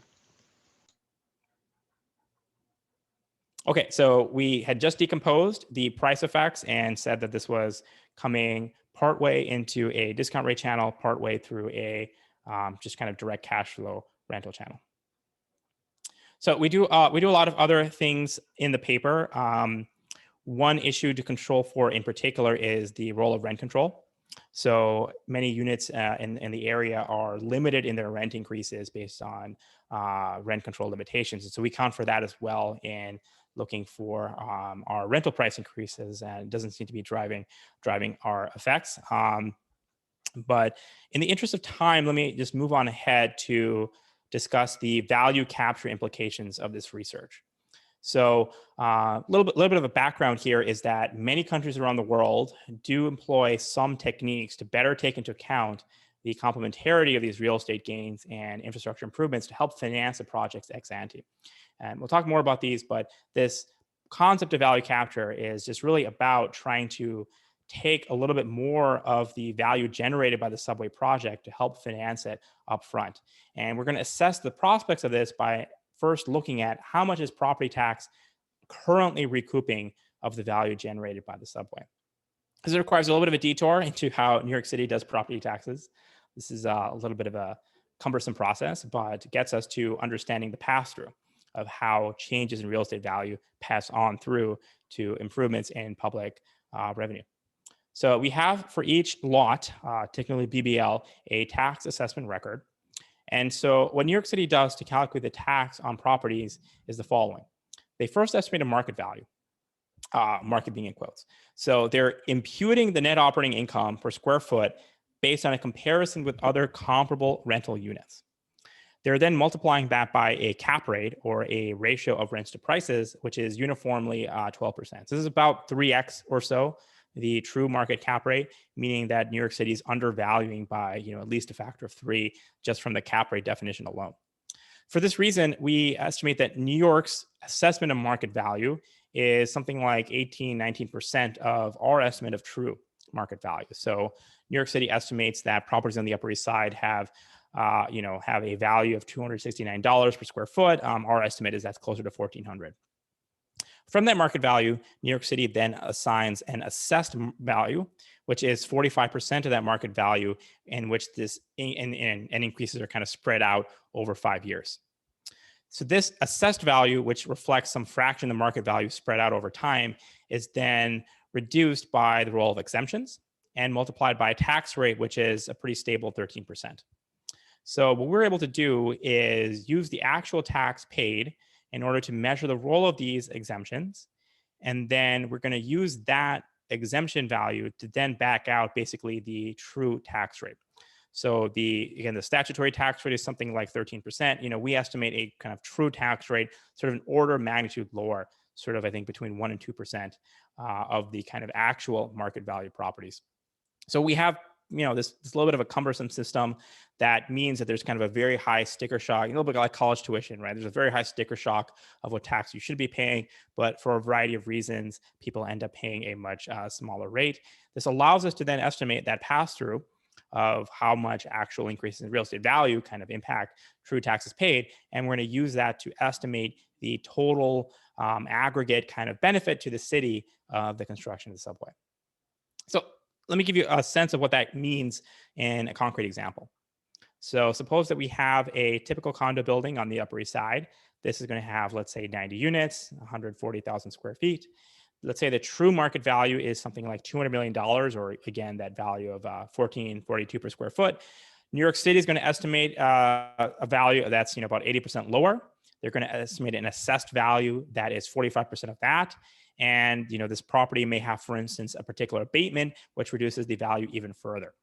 Okay, so we had just decomposed the price effects and said that this was coming partway into a discount rate channel, partway through a just kind of direct cash flow rental channel. So we do a lot of other things in the paper. One issue to control for in particular is the role of rent control. So many units in the area are limited in their rent increases based on rent control limitations. And so we count for that as well in looking for our rental price increases, and it doesn't seem to be driving our effects. But in the interest of time, let me just move on ahead to discuss the value capture implications of this research. So a little bit of a background here is that many countries around the world do employ some techniques to better take into account the complementarity of these real estate gains and infrastructure improvements to help finance the projects ex ante. And we'll talk more about these, but this concept of value capture is just really about trying to take a little bit more of the value generated by the subway project to help finance it up front. And we're going to assess the prospects of this by first looking at how much is property tax currently recouping of the value generated by the subway. This requires a little bit of a detour into how New York City does property taxes. This is a little bit of a cumbersome process, but gets us to understanding the pass-through of how changes in real estate value pass on through to improvements in public revenue. So we have for each lot, technically BBL, a tax assessment record. And so what New York City does to calculate the tax on properties is the following. They first estimate a market value, market being in quotes. So they're imputing the net operating income per square foot based on a comparison with other comparable rental units. They're then multiplying that by a cap rate or a ratio of rents to prices, which is uniformly 12%. So this is about 3x or so the true market cap rate, meaning that New York City is undervaluing by at least a factor of 3 just from the cap rate definition alone. For this reason, we estimate that New York's assessment of market value is something like 18, 19% of our estimate of true market value. So New York City estimates that properties on the Upper East Side have have a value of $269 per square foot. Our estimate is that's closer to $1,400. From that market value, New York City then assigns an assessed value, which is 45% of that market value, in which this and increases are kind of spread out over 5 years. So this assessed value, which reflects some fraction of the market value spread out over time, is then reduced by the role of exemptions and multiplied by a tax rate, which is a pretty stable 13%. So what we're able to do is use the actual tax paid in order to measure the role of these exemptions. And then we're going to use that exemption value to then back out basically the true tax rate. So the statutory tax rate is something like 13%. We estimate a kind of true tax rate, sort of an order of magnitude lower, sort of I think between 1% and 2% of the kind of actual market value properties. So we have this little bit of a cumbersome system that means that there's kind of a very high sticker shock, a little bit like college tuition, right? There's a very high sticker shock of what tax you should be paying, but for a variety of reasons, people end up paying a much smaller rate. This allows us to then estimate that pass-through of how much actual increases in real estate value kind of impact true taxes paid. And we're going to use that to estimate the total aggregate kind of benefit to the city of the construction of the subway. So let me give you a sense of what that means in a concrete example. So suppose that we have a typical condo building on the Upper East Side. This is going to have, let's say, 90 units, 140,000 square feet. Let's say the true market value is something like $200 million, or again, that value of $1,442 per square foot. New York City is going to estimate a value that's about 80% lower. They're going to estimate an assessed value that is 45% of that. And this property may have, for instance, a particular abatement, which reduces the value even further.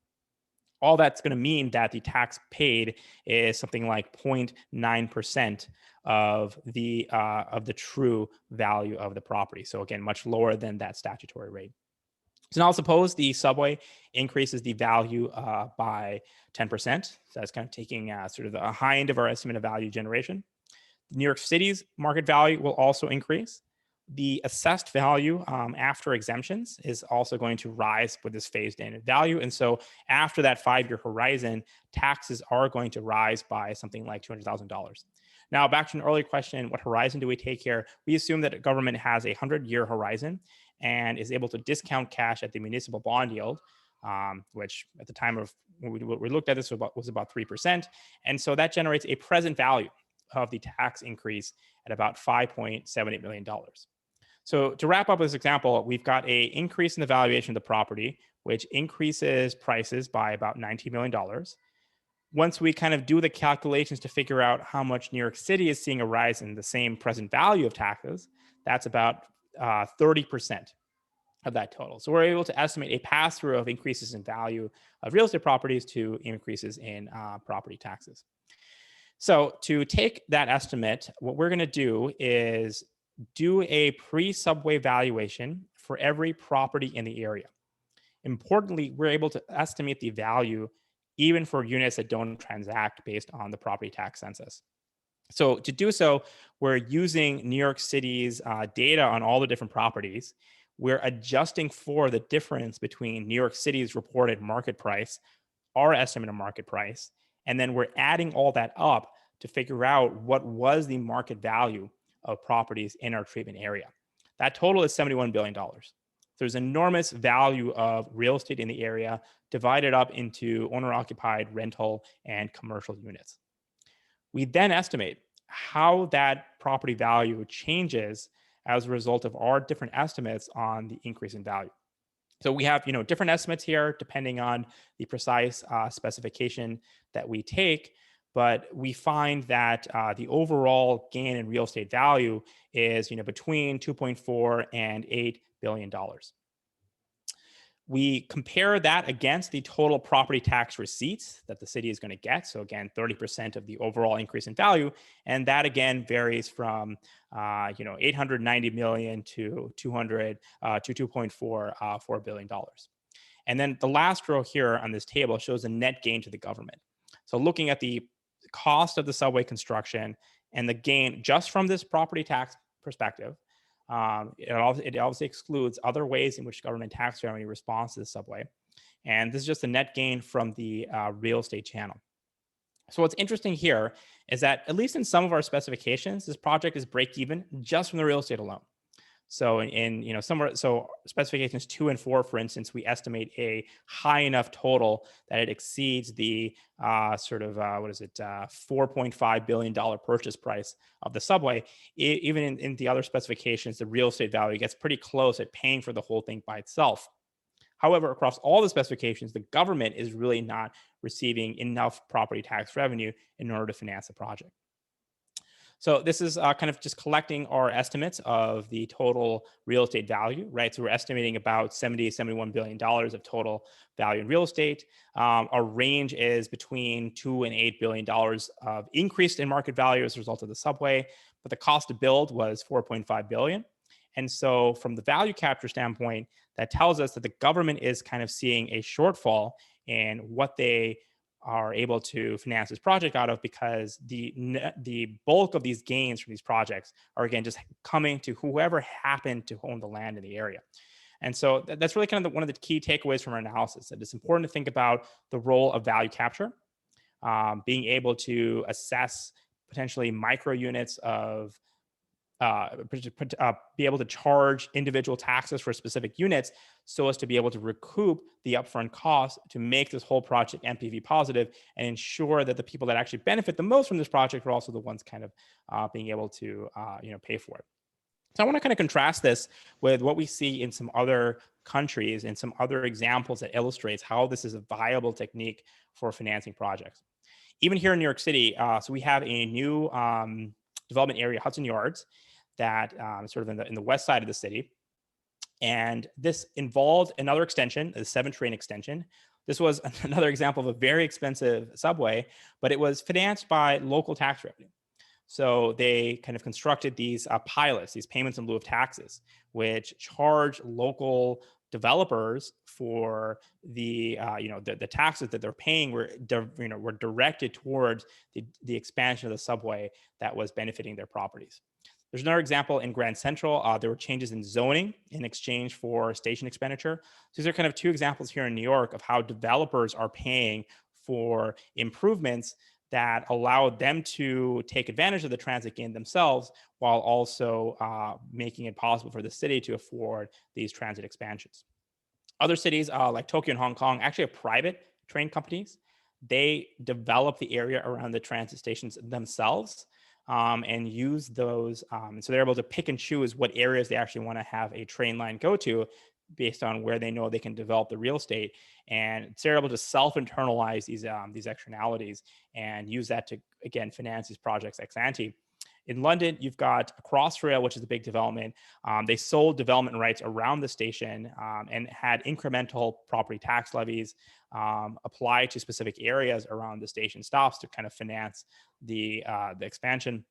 All that's going to mean that the tax paid is something like 0.9% of the true value of the property. So again, much lower than that statutory rate. So now suppose the subway increases the value by 10%. So that's kind of taking sort of the high end of our estimate of value generation. New York City's market value will also increase. The assessed value after exemptions is also going to rise with this phased in value. And so after that 5-year horizon, taxes are going to rise by something like $200,000. Now, back to an earlier question, what horizon do we take here? We assume that a government has a 100-year horizon and is able to discount cash at the municipal bond yield, which at the time of when we looked at this was about 3%. And so that generates a present value of the tax increase at about $5.78 million. So to wrap up this example, we've got an increase in the valuation of the property, which increases prices by about $19 million. Once we kind of do the calculations to figure out how much New York City is seeing a rise in the same present value of taxes, that's about 30% of that total. So we're able to estimate a pass-through of increases in value of real estate properties to increases in property taxes. So to take that estimate, what we're going to do is do a pre-subway valuation for every property in the area. Importantly, we're able to estimate the value even for units that don't transact based on the property tax census. So to do so, we're using New York City's data on all the different properties. We're adjusting for the difference between New York City's reported market price, our estimate of market price, and then we're adding all that up to figure out what was the market value of properties in our treatment area. That total is $71 billion. There's enormous value of real estate in the area divided up into owner-occupied, rental, and commercial units. We then estimate how that property value changes as a result of our different estimates on the increase in value. So we have different estimates here depending on the precise specification that we take. But we find that the overall gain in real estate value is between 2.4 and $8 billion. We compare that against the total property tax receipts that the city is going to get. So again, 30% of the overall increase in value, and that again varies from 890 million to 2.4 billion dollars. And then the last row here on this table shows a net gain to the government. So looking at the cost of the subway construction and the gain just from this property tax perspective, It obviously excludes other ways in which government tax revenue responds to the subway. And this is just a net gain from the real estate channel. So what's interesting here is that at least in some of our specifications, this project is break even just from the real estate alone. So so specifications 2 and 4, for instance, we estimate a high enough total that it exceeds the $4.5 billion purchase price of the subway. Even in the other specifications, the real estate value gets pretty close at paying for the whole thing by itself. However, across all the specifications, the government is really not receiving enough property tax revenue in order to finance the project. So this is kind of just collecting our estimates of the total real estate value, right? So we're estimating about $71 billion of total value in real estate. Our range is between $2 and $8 billion of increase in market value as a result of the subway, but the cost to build was $4.5 billion. And so from the value capture standpoint, that tells us that the government is kind of seeing a shortfall in what they are able to finance this project out of, because the bulk of these gains from these projects are, again, just coming to whoever happened to own the land in the area. And so that's really kind of one of the key takeaways from our analysis, that it's important to think about the role of value capture, being able to assess potentially micro units of be able to charge individual taxes for specific units so as to be able to recoup the upfront cost to make this whole project NPV positive and ensure that the people that actually benefit the most from this project are also the ones kind of being able to pay for it. So I want to kind of contrast this with what we see in some other countries and some other examples that illustrates how this is a viable technique for financing projects. Even here in New York City, so we have a new development area, Hudson Yards, that sort of in the west side of the city. And this involved another extension, the 7 train extension. This was another example of a very expensive subway, but it was financed by local tax revenue. So they kind of constructed these pilots, these payments in lieu of taxes, which charge local developers for the taxes that they're paying were directed towards the expansion of the subway that was benefiting their properties. There's another example in Grand Central. There were changes in zoning in exchange for station expenditure. So these are kind of 2 examples here in New York of how developers are paying for improvements that allow them to take advantage of the transit gain themselves, while also making it possible for the city to afford these transit expansions. Other cities like Tokyo and Hong Kong actually have private train companies. They develop the area around the transit stations themselves, and use those. So they're able to pick and choose what areas they actually want to have a train line go to based on where they know they can develop the real estate. And so they're able to self-internalize these externalities and use that to, again, finance these projects ex ante. In London, you've got Crossrail, which is a big development. They sold development rights around the station and had incremental property tax levies applied to specific areas around the station stops to kind of finance the expansion.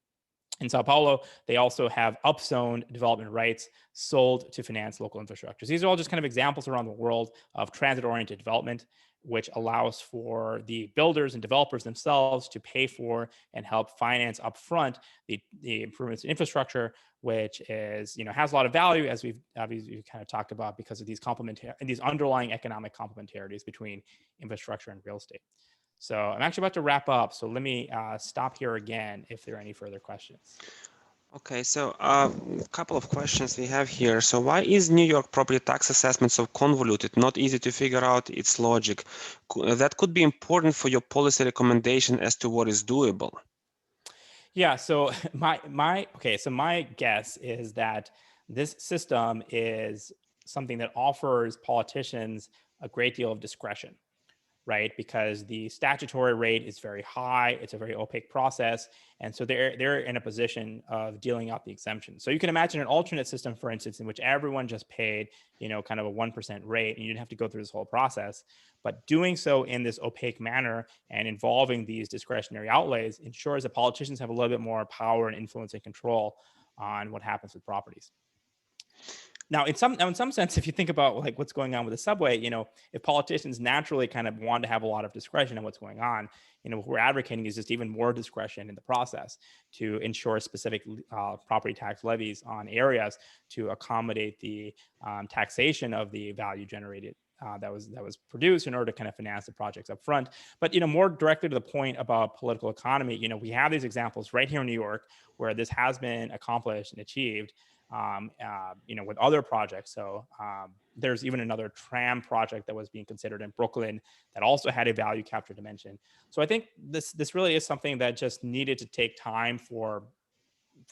In Sao Paulo, they also have upzoned development rights sold to finance local infrastructure. So these are all just kind of examples around the world of transit-oriented development, which allows for the builders and developers themselves to pay for and help finance upfront the improvements in infrastructure, which is, has a lot of value, as we've kind of talked about, because of these underlying economic complementarities between infrastructure and real estate. So I'm actually about to wrap up. So let me stop here again if there are any further questions. Okay, so a couple of questions we have here. So why is New York property tax assessment so convoluted, not easy to figure out its logic? That could be important for your policy recommendation as to what is doable. Yeah, so my guess is that this system is something that offers politicians a great deal of discretion, right? Because the statutory rate is very high, it's a very opaque process, and so they're in a position of dealing out the exemptions. So you can imagine an alternate system, for instance, in which everyone just paid, kind of a 1% rate, and you didn't have to go through this whole process. But doing so in this opaque manner and involving these discretionary outlays ensures that politicians have a little bit more power and influence and control on what happens with properties. Now, in some sense, if you think about like what's going on with the subway, if politicians naturally kind of want to have a lot of discretion on what's going on, what we're advocating is just even more discretion in the process to ensure specific property tax levies on areas to accommodate the taxation of the value generated that was produced in order to kind of finance the projects up front. But more directly to the point about political economy, we have these examples right here in New York where this has been accomplished and achieved. With other projects. So there's even another tram project that was being considered in Brooklyn that also had a value capture dimension. So I think this really is something that just needed to take time for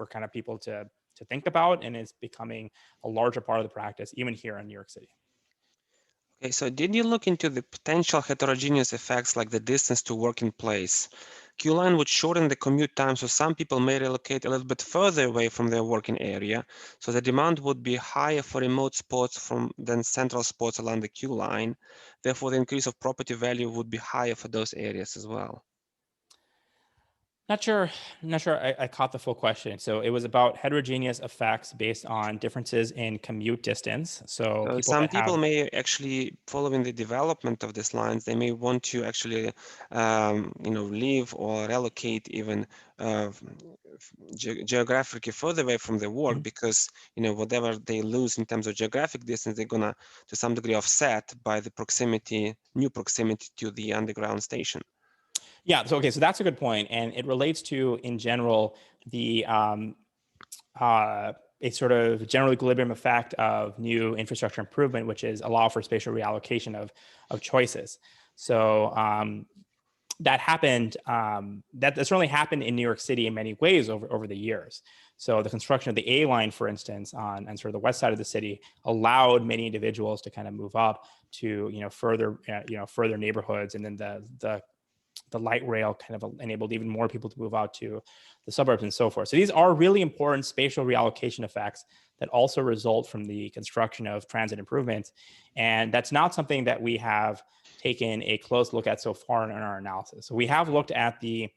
kind of people to think about, and it's becoming a larger part of the practice, even here in New York City. Okay, so did you look into the potential heterogeneous effects like the distance to working place? Q line would shorten the commute time, so some people may relocate a little bit further away from their working area. So the demand would be higher for remote spots than central spots along the Q line. Therefore, the increase of property value would be higher for those areas as well. Not sure I caught the full question. So it was about heterogeneous effects based on differences in commute distance. So people Some that people have may actually, following the development of these lines, they may want to actually, leave or relocate even geographically further away from their work, Mhm. because whatever they lose in terms of geographic distance, they're gonna to some degree offset by the new proximity to the underground station. Yeah. So okay. So that's a good point, and it relates to, in general, the a sort of general equilibrium effect of new infrastructure improvement, which is allow for spatial reallocation of choices. So that happened. That certainly happened in New York City in many ways over the years. So the construction of the A line, for instance, on sort of the west side of the city, allowed many individuals to kind of move up to further neighborhoods, and then the light rail kind of enabled even more people to move out to the suburbs and so forth. So these are really important spatial reallocation effects that also result from the construction of transit improvements. And that's not something that we have taken a close look at so far in our analysis. So we have looked at the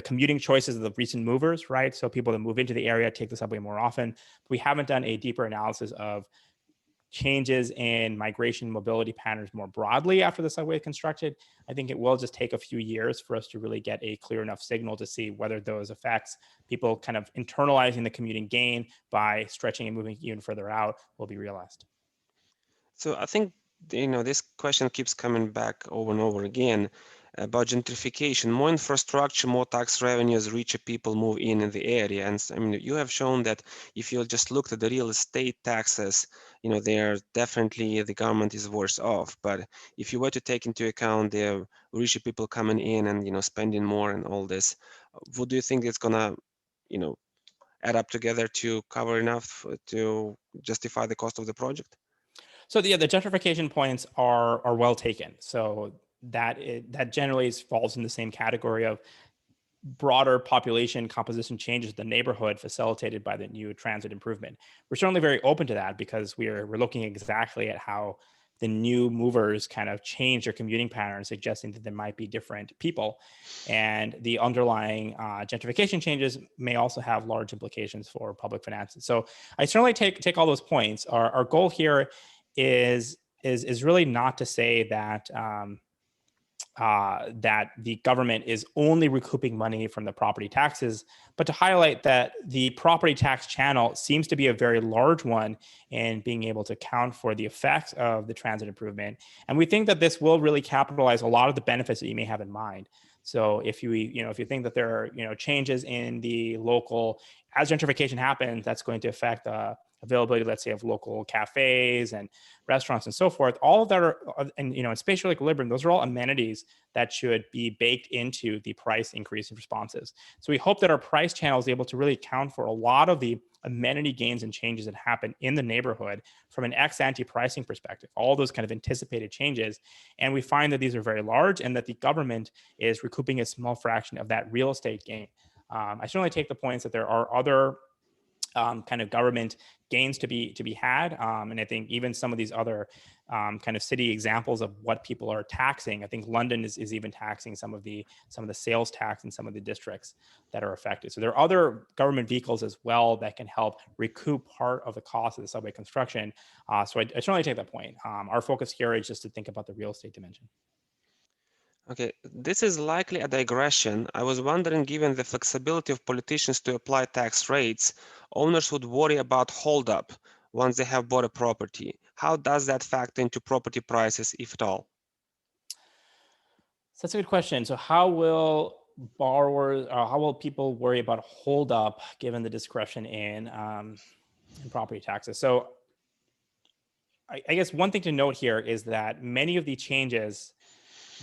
commuting choices of the recent movers, right? So people that move into the area take the subway more often. We haven't done a deeper analysis of changes in migration mobility patterns more broadly after the subway is constructed. I think it will just take a few years for us to really get a clear enough signal to see whether those effects, people kind of internalizing the commuting gain by stretching and moving even further out, will be realized. So I think this question keeps coming back over and over again about gentrification. More infrastructure, more tax revenues, richer people move in the area. And I mean, you have shown that if you just looked at the real estate taxes, they are definitely, the government is worse off. But if you were to take into account the richer people coming in and spending more and all this, what do you think it's gonna add up together to cover enough to justify the cost of the project? So the gentrification points are well taken. So that generally falls in the same category of broader population composition changes in the neighborhood facilitated by the new transit improvement. We're certainly very open to that because we're looking exactly at how the new movers kind of change their commuting patterns, suggesting that there might be different people. And the underlying gentrification changes may also have large implications for public finances. So I certainly take all those points. Our goal here is really not to say that that the government is only recouping money from the property taxes, but to highlight that the property tax channel seems to be a very large one in being able to account for the effects of the transit improvement. And we think that this will really capitalize a lot of the benefits that you may have in mind. So if if you think that there are changes in the local, as gentrification happens, that's going to affect availability, let's say, of local cafes and restaurants and so forth. All of that are, and in spatial equilibrium, those are all amenities that should be baked into the price increase in responses. So we hope that our price channel is able to really account for a lot of the amenity gains and changes that happen in the neighborhood from an ex-ante pricing perspective, all those kind of anticipated changes. And we find that these are very large and that the government is recouping a small fraction of that real estate gain. I certainly take the points that there are other kind of government gains to be had. And I think even some of these other kind of city examples of what people are taxing. I think London is even taxing some of the sales tax in some of the districts that are affected. So there are other government vehicles as well that can help recoup part of the cost of the subway construction. So I certainly take that point. Our focus here is just to think about the real estate dimension. Okay, this is likely a digression. I was wondering, given the flexibility of politicians to apply tax rates, owners would worry about holdup once they have bought a property. How does that factor into property prices, if at all? So that's a good question. So how will borrowers, how will people worry about holdup given the discretion in property taxes? So I guess one thing to note here is that many of the changes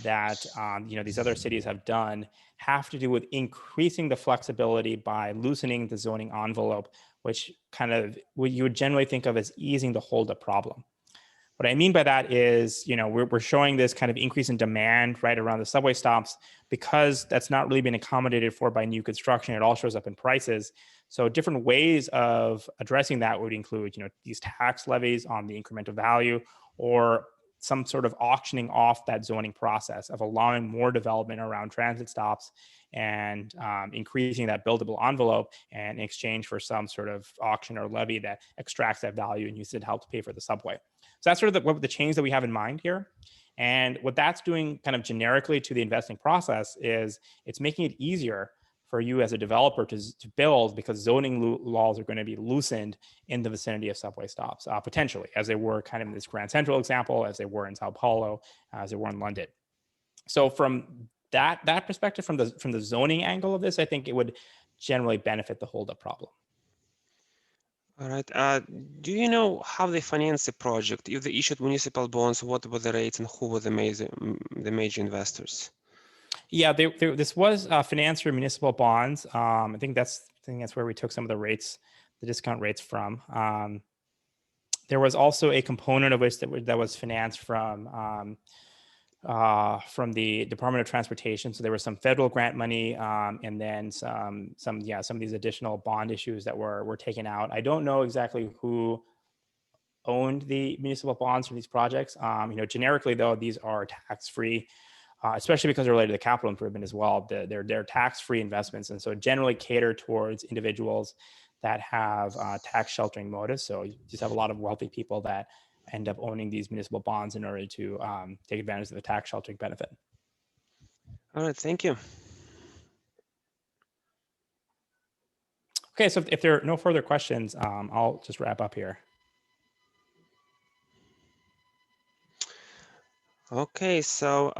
that these other cities have done have to do with increasing the flexibility by loosening the zoning envelope, which kind of what you would generally think of as easing the holdup problem. What I mean by that is, we're showing this kind of increase in demand right around the subway stops because that's not really been accommodated for by new construction. It all shows up in prices. So different ways of addressing that would include, these tax levies on the incremental value, or some sort of auctioning off that zoning process of allowing more development around transit stops and increasing that buildable envelope, and in exchange for some sort of auction or levy that extracts that value and uses it to help pay for the subway. So that's sort of the change that we have in mind here. And what that's doing kind of generically to the investing process is it's making it easier for you as a developer to build, because zoning laws are going to be loosened in the vicinity of subway stops, potentially, as they were kind of in this Grand Central example, as they were in Sao Paulo, as they were in London. So from that perspective, from the zoning angle of this, I think it would generally benefit the holdup problem. All right. Do you know how they finance the project? If they issued municipal bonds, what were the rates and who were the major investors? Yeah, this was financed through municipal bonds. I think that's where we took some of the discount rates from. There was also a component of which that was financed from the Department of Transportation. So there was some federal grant money, and then some of these additional bond issues that were taken out. I don't know exactly who owned the municipal bonds for these projects. Generically though, these are tax-free, especially because they're related to capital improvement as well. They're tax-free investments, and so generally cater towards individuals that have tax sheltering motives. So you just have a lot of wealthy people that end up owning these municipal bonds in order to take advantage of the tax sheltering benefit. All right, thank you. Okay, so if there are no further questions, I'll just wrap up here. Okay, so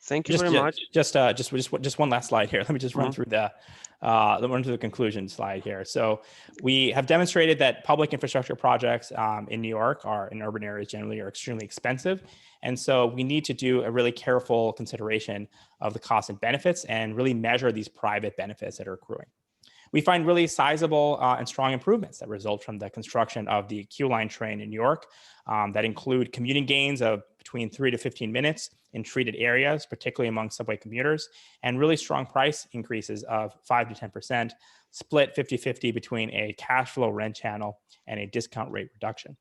thank you very much. Just one last slide here. Let me just run through the conclusion slide here. So we have demonstrated that public infrastructure projects in New York in urban areas generally are extremely expensive. And so we need to do a really careful consideration of the costs and benefits and really measure these private benefits that are accruing. We find really sizable and strong improvements that result from the construction of the Q line train in New York that include commuting gains of between 3 to 15 minutes in treated areas, particularly among subway commuters, and really strong price increases of 5 to 10%, split 50-50 between a cash flow rent channel and a discount rate reduction.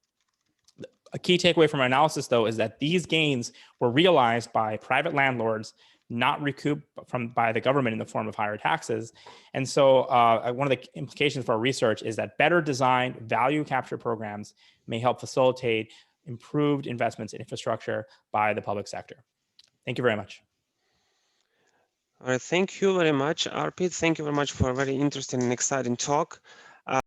A key takeaway from our analysis, though, is that these gains were realized by private landlords, not recouped by the government in the form of higher taxes. And so one of the implications for our research is that better designed value capture programs may help facilitate improved investments in infrastructure by the public sector. Thank you very much. All right, thank you very much, Arpit. Thank you very much for a very interesting and exciting talk.